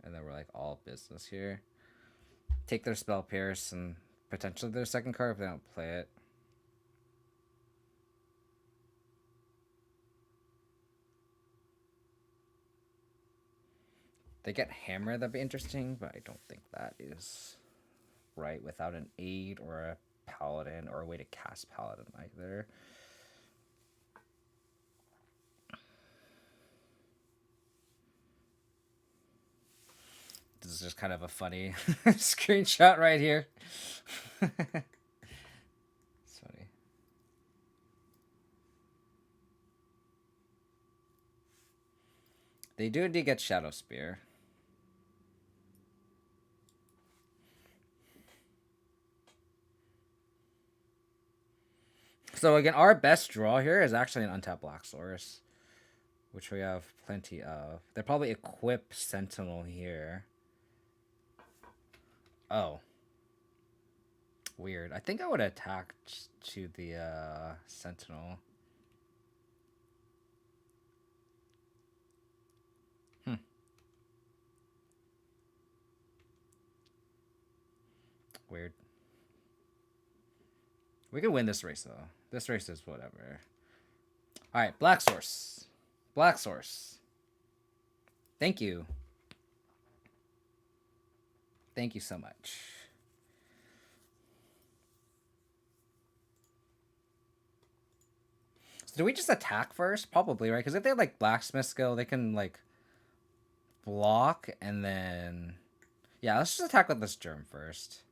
and then we're like all business here. Take their Spell Pierce, and potentially their second card if they don't play it. They get Hammer, that'd be interesting, but I don't think that is right without an aid or a Paladin or a way to cast Paladin either. This is just kind of a funny screenshot right here. It's funny. They do indeed get Shadow Spear. So again, our best draw here is actually an untapped Black Source, which we have plenty of. They probably equip Sentinel here. Oh. Weird. I think I would attack to the Sentinel. Weird. We can win this race, though. This race is whatever. Alright, Black Source. Black Source. Thank you. Thank you so much. So do we just attack first? Probably, right? Because if they have, like, Blacksmith skill, they can, like, block and then... Yeah, let's just attack with this Germ first.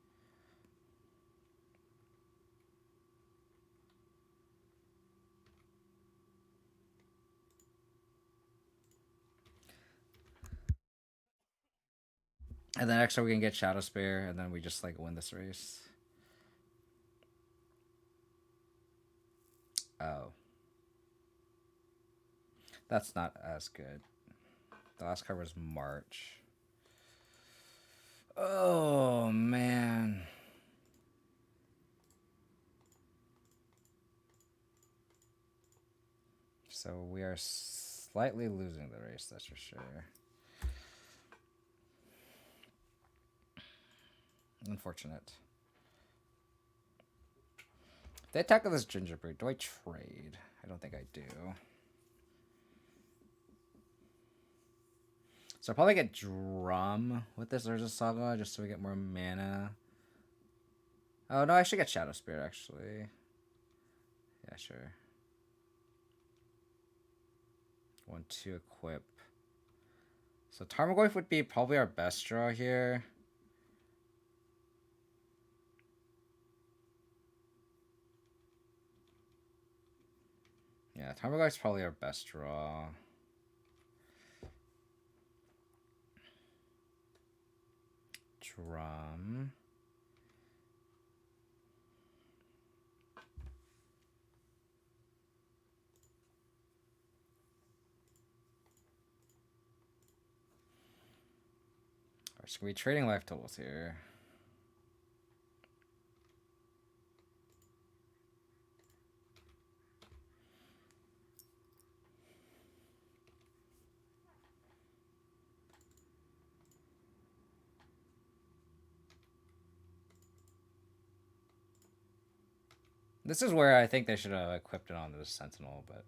And then extra we can get Shadow Spear, and then we just, like, win this race. Oh. That's not as good. The last card was March. Oh, man. So we are slightly losing the race, that's for sure. Unfortunate. If they attack with this Gingerbread, do I trade? I don't think I do. So I'll probably get Drum with this Urza Saga just so we get more mana. Oh, no, I should get Shadow Spear, actually. Yeah, sure. 1-2 equip. So Tarmogoyf would be probably our best draw here. Yeah, Tarmogoyf's probably our best draw. Drum. Alright, so we're trading life totals here. This is where I think they should have equipped it onto the Sentinel, but...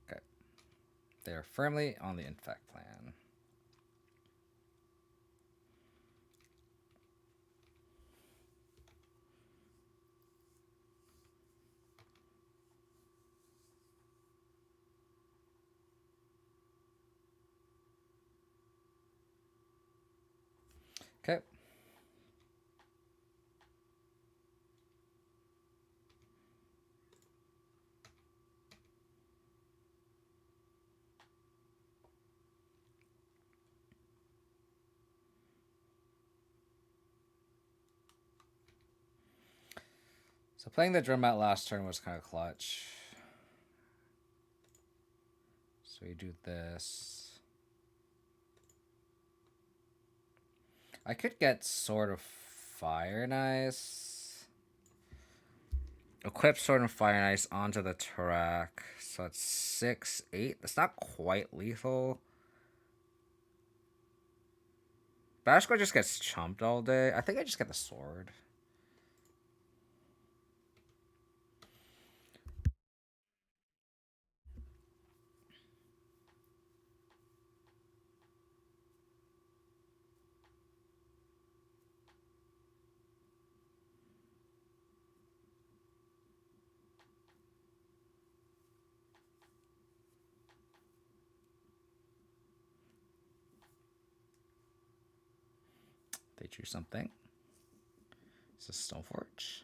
Okay. They are firmly on the Infect plan. Okay. So playing the drum out last turn was kind of clutch. So we do this. I could get Sword of Fire and Ice. Equip Sword of Fire and Ice onto the track. So it's 6, 8. That's not quite lethal. Bashko just gets chumped all day. I think I just get the sword. They choose something. It's a Stoneforge.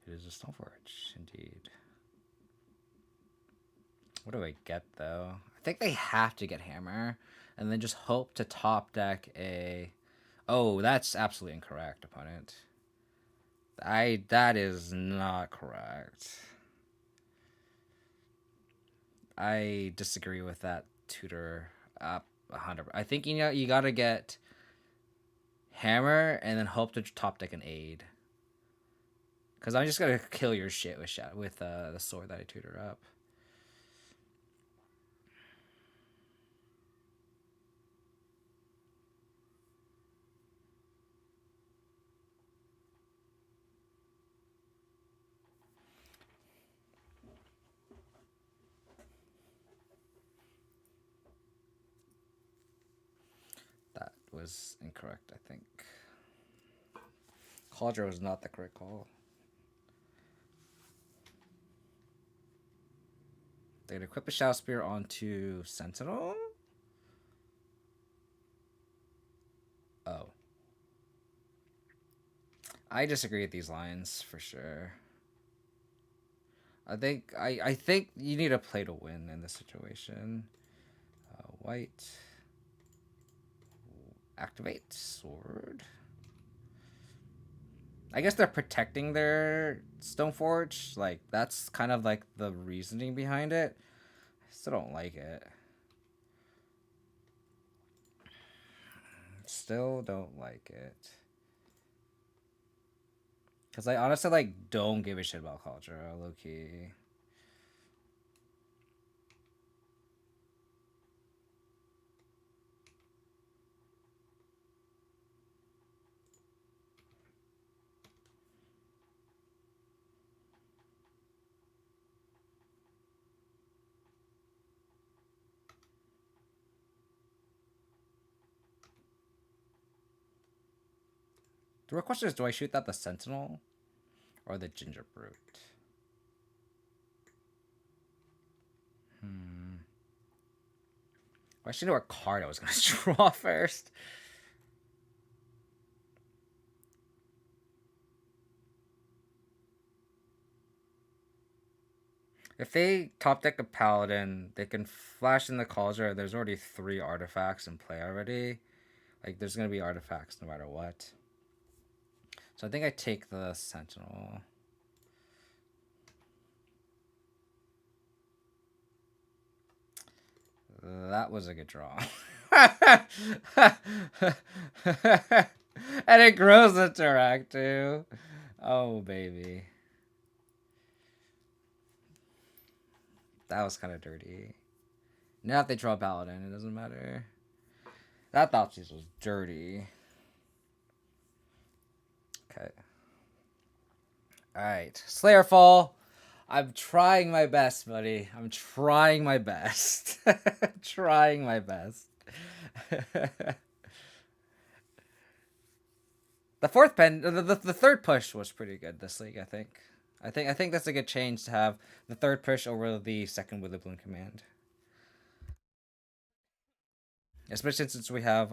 It is a Stoneforge, indeed. What do I get, though? I think they have to get Hammer, and then just hope to top deck a... Oh, that's absolutely incorrect, opponent. That is not correct. I disagree with that tutor up 100. I think you gotta get Hammer and then hope to top deck an aid. Because I'm just gonna kill your shit with the sword that I tutor up. That was incorrect, I think. Cauldron was not the correct call. They'd equip a Shadow Spear onto Sentinel? Oh. I disagree with these lines, for sure. I think you need a play to win in this situation. White. Activate sword. I guess they're protecting their Stoneforge. Like, that's kind of like the reasoning behind it. I still don't like it. Still don't like it. Because I honestly, like, don't give a shit about Cauldron, low-key. The real question is, do I shoot that the Sentinel or the Ginger Brute? I should know what card I was going to draw first. If they top deck a Paladin, they can flash in the Cauldron. There's already 3 artifacts in play already. Like, there's going to be artifacts no matter what. So I think I take the Sentinel. That was a good draw. And it grows the Tarak too. Oh, baby. That was kind of dirty. Now if they draw Paladin, it doesn't matter. That Thoughtseize was dirty. Okay. Alright. Slayerfall. I'm trying my best, buddy. I'm trying my best. Trying my best. The third push was pretty good this league, I think. I think that's a good change to have the third push over the second Witherbloom Command. Especially since we have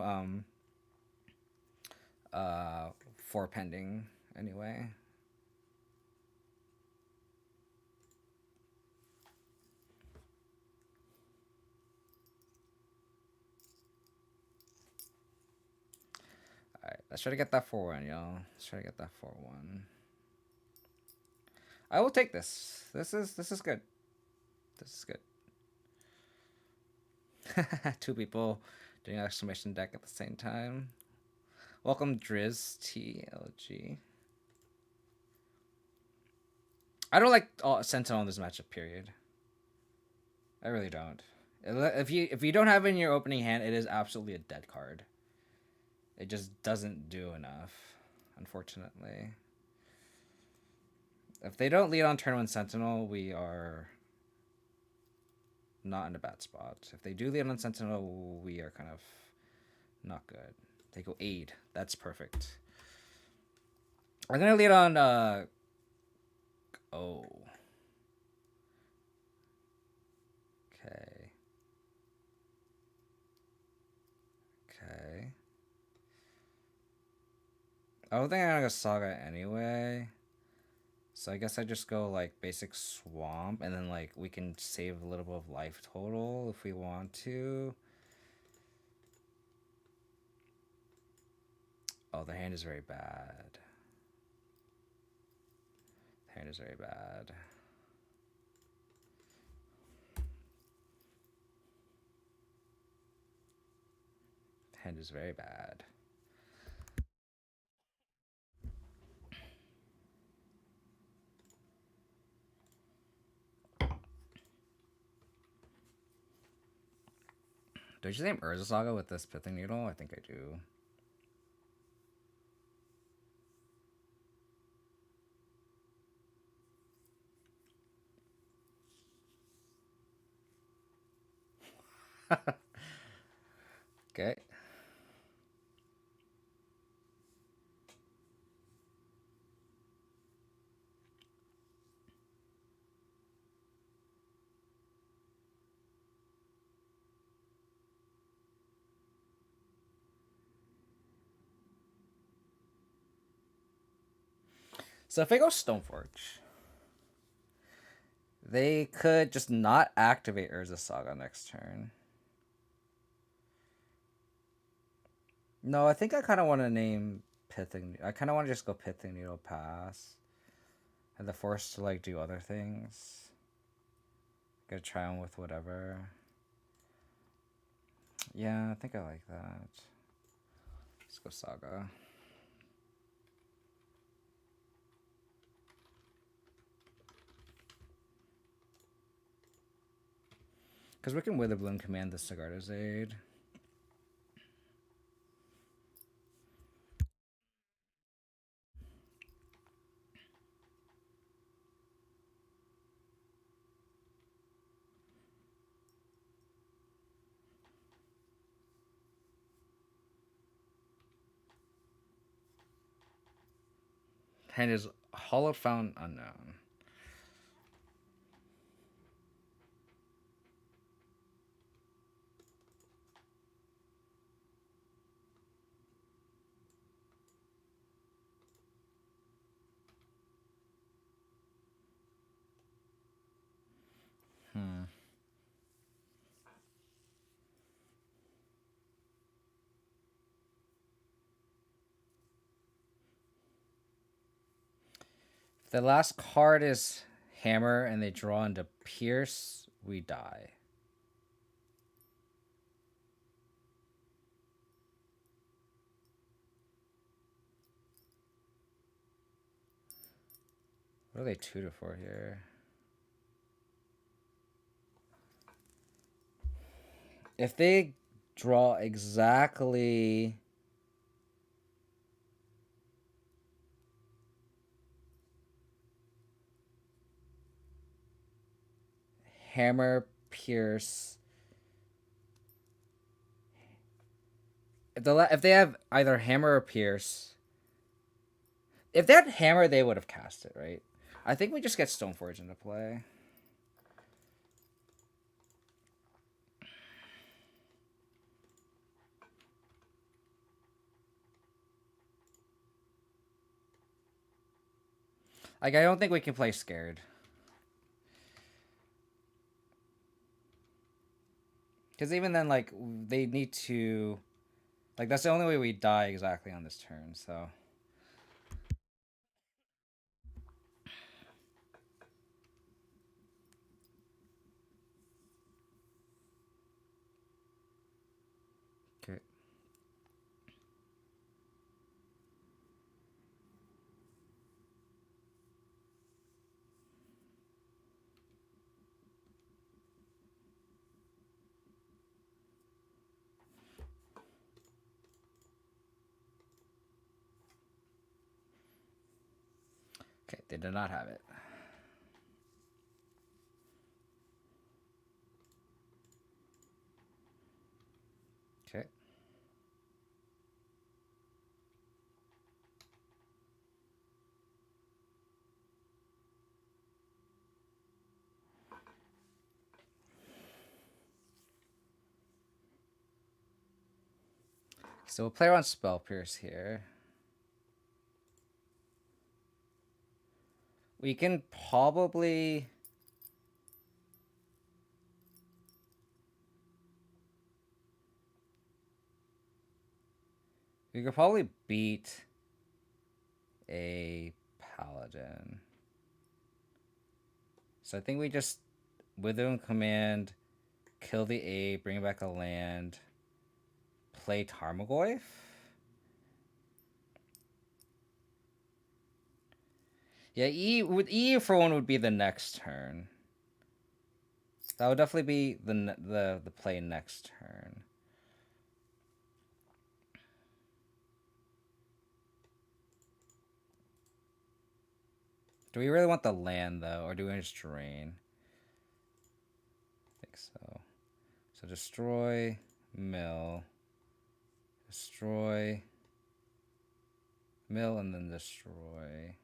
4 pending anyway. Alright, let's try to get that 4-1, y'all. Let's try to get that 4-1. I will take this. This is good. This is good. Two people doing an exclamation deck at the same time. Welcome, Driz TLG. I don't like Sentinel in this matchup. Period. I really don't. If you don't have it in your opening hand, it is absolutely a dead card. It just doesn't do enough, unfortunately. If they don't lead on turn 1 Sentinel, we are not in a bad spot. If they do lead on Sentinel, we are kind of not good. They go aid. That's perfect. I'm gonna lead on oh. Okay. Okay. I don't think I'm gonna go Saga anyway. So I guess I just go like basic Swamp, and then like we can save a little bit of life total if we want to. Oh, the hand is very bad. The hand is very bad. The hand is very bad. Do I just name Urza Saga with this Pithing Needle? I think I do. Okay. So if I go Stoneforge, they could just not activate Urza Saga next turn. No, I think I kind of want to name Pithing. I kind of want to just go Pithing Needle pass, and the force to like do other things. Gotta try them with whatever. Yeah, I think I like that. Let's go Saga. Because we can Witherbloom Command the Sigarda's Aid. Hand is Hollow Fountain Unknown. If the last card is Hammer and they draw into Pierce, we die. What are they 2 to 4 here? If they draw exactly Hammer, Pierce. If they have either Hammer or Pierce, if they had Hammer, they would have cast it, right? I think we just get Stoneforge into play. Like, I don't think we can play scared. Because even then, like, they need to... Like, that's the only way we die exactly on this turn, so... Okay, they did not have it. Okay. So we'll play around Spell Pierce here. We can probably... We could probably beat a Paladin. So I think we just Witherbloom Command, kill the A, bring back a land, play Tarmogoyf. Yeah, E for one would be the next turn. That would definitely be the play next turn. Do we really want the land though, or do we just drain? I think so. So destroy, mill, destroy, mill, and then destroy.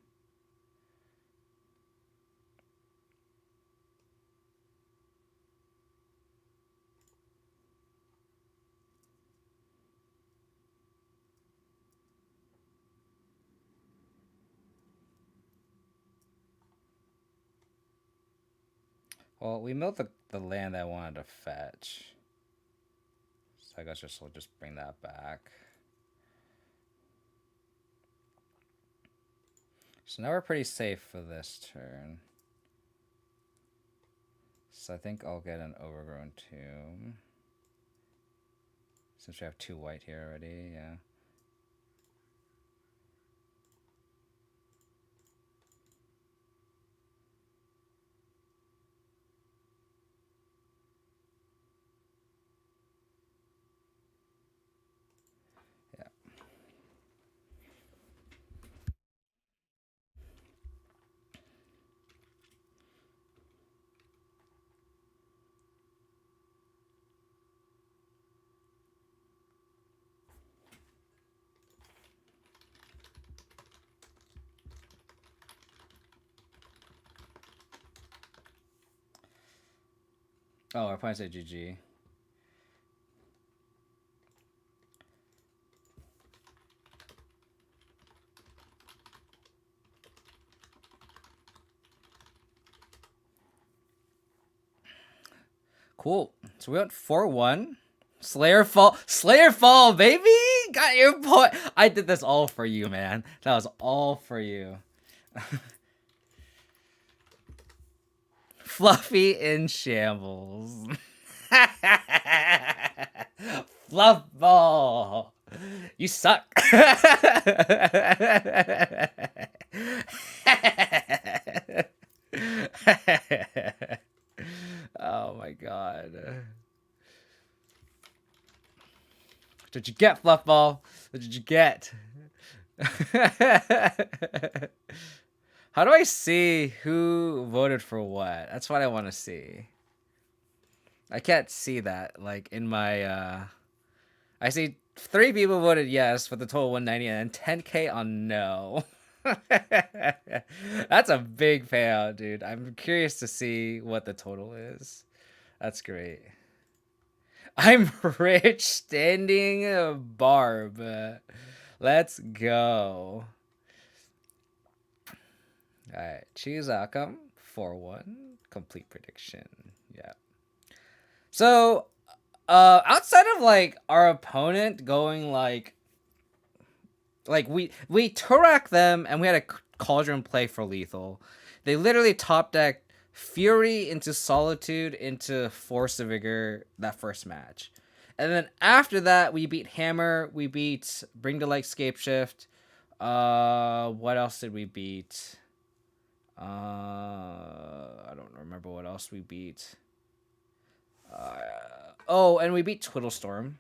Well, we milled the land I wanted to fetch. So I guess we'll just bring that back. So now we're pretty safe for this turn. So I think I'll get an Overgrown Tomb. Since we have 2 white here already, yeah. Oh, I probably say GG. Cool. So we went 4-1. Slayer fall, baby! Got your point. I did this all for you, man. That was all for you. Fluffy in shambles. Fluff ball. You suck. Oh my god. What did you get, Fluffball? What did you get? How do I see who voted for what? That's what I want to see. I can't see that. Like in my I see 3 people voted yes with the total 190 and 10k on no. That's a big payout, dude. I'm curious to see what the total is. That's great. I'm rich standing Barb. Let's go. Alright, choose outcome. 4-1. Complete prediction. Yeah. So, outside of like our opponent going like we Turak them and we had a Cauldron play for lethal. They literally top decked Fury into Solitude into Force of Vigor that first match. And then after that, we beat Hammer. We beat Bring to Light Scapeshift. What else did we beat? I don't remember what else we beat. And we beat Twiddlestorm.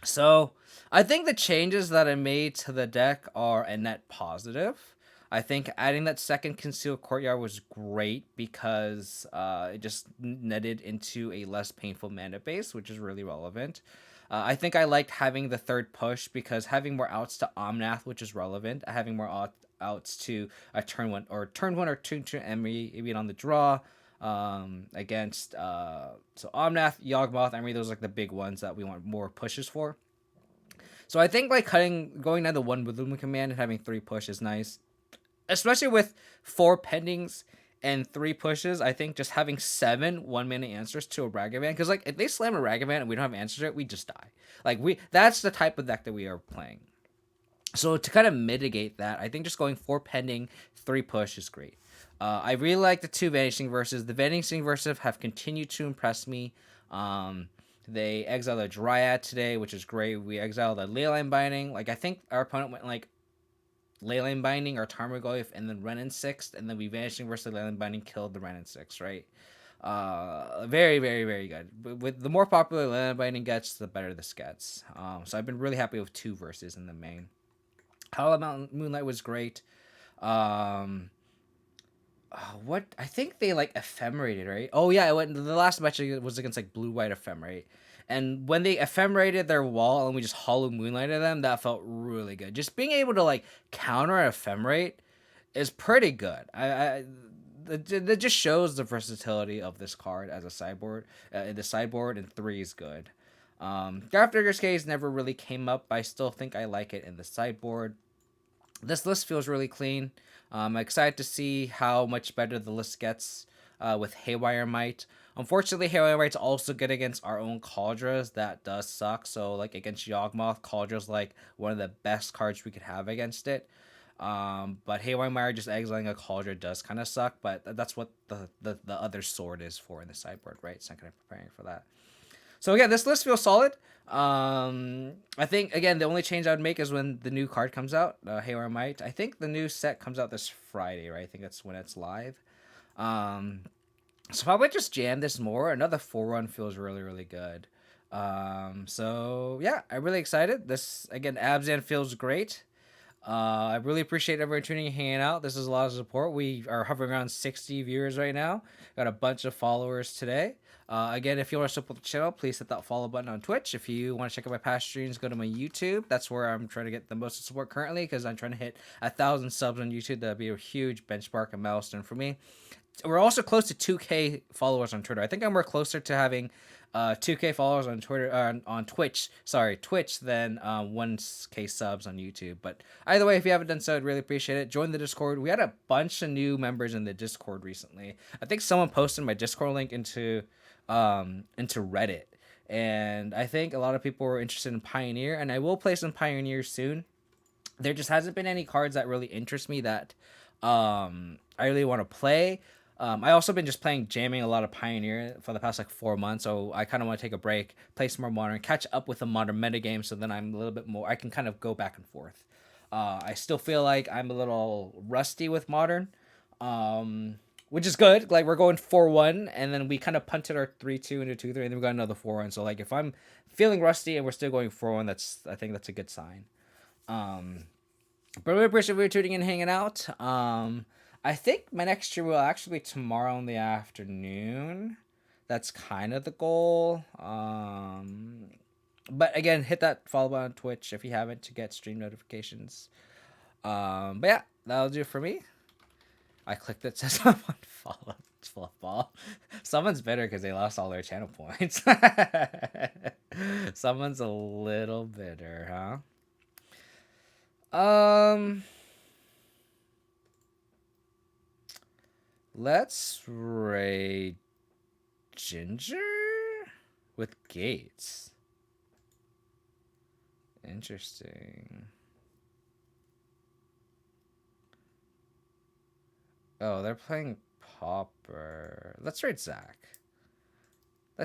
So I think the changes that I made to the deck are a net positive. I think adding that second Concealed Courtyard was great because it just netted into a less painful mana base, which is really relevant. I think I liked having the third push because having more outs to Omnath, which is relevant, having more outs to a turn one or turn two Emry, even on the draw against so Omnath, Yawgmoth, Emry, those are like the big ones that we want more pushes for. So I think like going down to one Witherbloom Command and having 3 push is nice, especially with 4 pendings and 3 pushes. I think just having 7 1-mana answers to a Ragavan, because like if they slam a Ragavan and we don't have answers to it, we just die. Like that's the type of deck that we are playing. So to kind of mitigate that, I think just going 4 pending, 3 push is great. I really like the 2 Vanishing Verses. The Vanishing Verses have continued to impress me. They exiled a Dryad today, which is great. We exiled a Leyline Binding. Like I think our opponent went like Leyline Binding or Tarmogoyf and then Ren in 6th, and then we Vanishing versus Leyline Binding killed the Ren in 6th, right? Very, very, very good. With the more popular Leyline Binding gets, the better this gets. So I've been really happy with 2 verses in the main. Hollow Mountain Moonlight was great. What I think they like ephemerated, right? Oh yeah, the last match was against like blue white ephemerate, and when they ephemerated their wall and we just hollow moonlighted them, that felt really good. Just being able to like counter an ephemerate is pretty good. That just shows the versatility of this card as a sideboard. The sideboard and 3 is good. Grafdigger's case never really came up, but I still think I like it in the sideboard. This list feels really clean. I'm excited to see how much better the list gets with Haywire Might. Unfortunately, Haywire Might's also good against our own Cauldras. That does suck. So, like, against Yawgmoth, Caudra's, like, one of the best cards we could have against it. But Haywire Might just exiling a Cauldra does kind of suck, but that's what the other sword is for in the sideboard, right? It's not going to be preparing for that. So again, this list feels solid. I think again the only change I would make is when the new card comes out, Haywire Might. I think the new set comes out this Friday, right? I think that's when it's live. So probably just jam this more. Another 4-run feels really, really good. So yeah, I'm really excited. This again, Abzan feels great. I really appreciate everyone tuning and hanging out. This is a lot of support. We are hovering around 60 viewers right now. Got a bunch of followers today. Again, if you want to support the channel, please hit that follow button on Twitch. If you want to check out my past streams, go to my YouTube. That's where I'm trying to get the most support currently because I'm trying to hit 1,000 subs on YouTube. That'd be a huge benchmark and milestone for me. We're also close to 2K followers on Twitter. I think we're closer to having 2K followers on Twitter on Twitch. Sorry, Twitch than 1K subs on YouTube. But either way, if you haven't done so, I'd really appreciate it. Join the Discord. We had a bunch of new members in the Discord recently. I think someone posted my Discord link into Reddit, and I think a lot of people were interested in Pioneer, and I will play some Pioneer soon. There just hasn't been any cards that really interest me that I really want to play. I also been just jamming a lot of Pioneer for the past like 4 months, so I kind of want to take a break, play some more Modern, catch up with the Modern metagame, so then I'm a little bit more, I can kind of go back and forth. I still feel like I'm a little rusty with Modern, which is good. Like we're going 4-1, and then we kind of punted our 3-2 into 2-3, and then we got another 4-1. So like if I'm feeling rusty and we're still going 4-1, I think that's a good sign. But I really appreciate you tuning in and hanging out. I think my next stream will actually be tomorrow in the afternoon. That's kind of the goal. But again, hit that follow button on Twitch if you haven't to get stream notifications. But yeah, that'll do it for me. I clicked it, says I'm on follow. Fluffball. Someone's bitter because they lost all their channel points. Someone's a little bitter, huh? Let's raid Ginger with Gates. Interesting. Oh, they're playing Pauper. Let's raid Zach. Why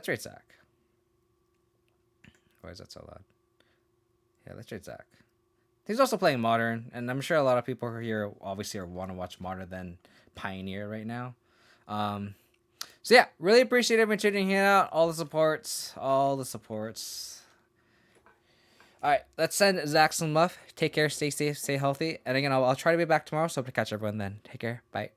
is that so loud? Yeah, let's raid Zach. He's also playing Modern, and I'm sure a lot of people here obviously want to watch Modern than Pioneer right now. So yeah, really appreciate everyone tuning in out. All the supports. All right, let's send Zach some love. Take care, stay safe, stay healthy, and again, I'll try to be back tomorrow. So hope to catch everyone then. Take care, bye.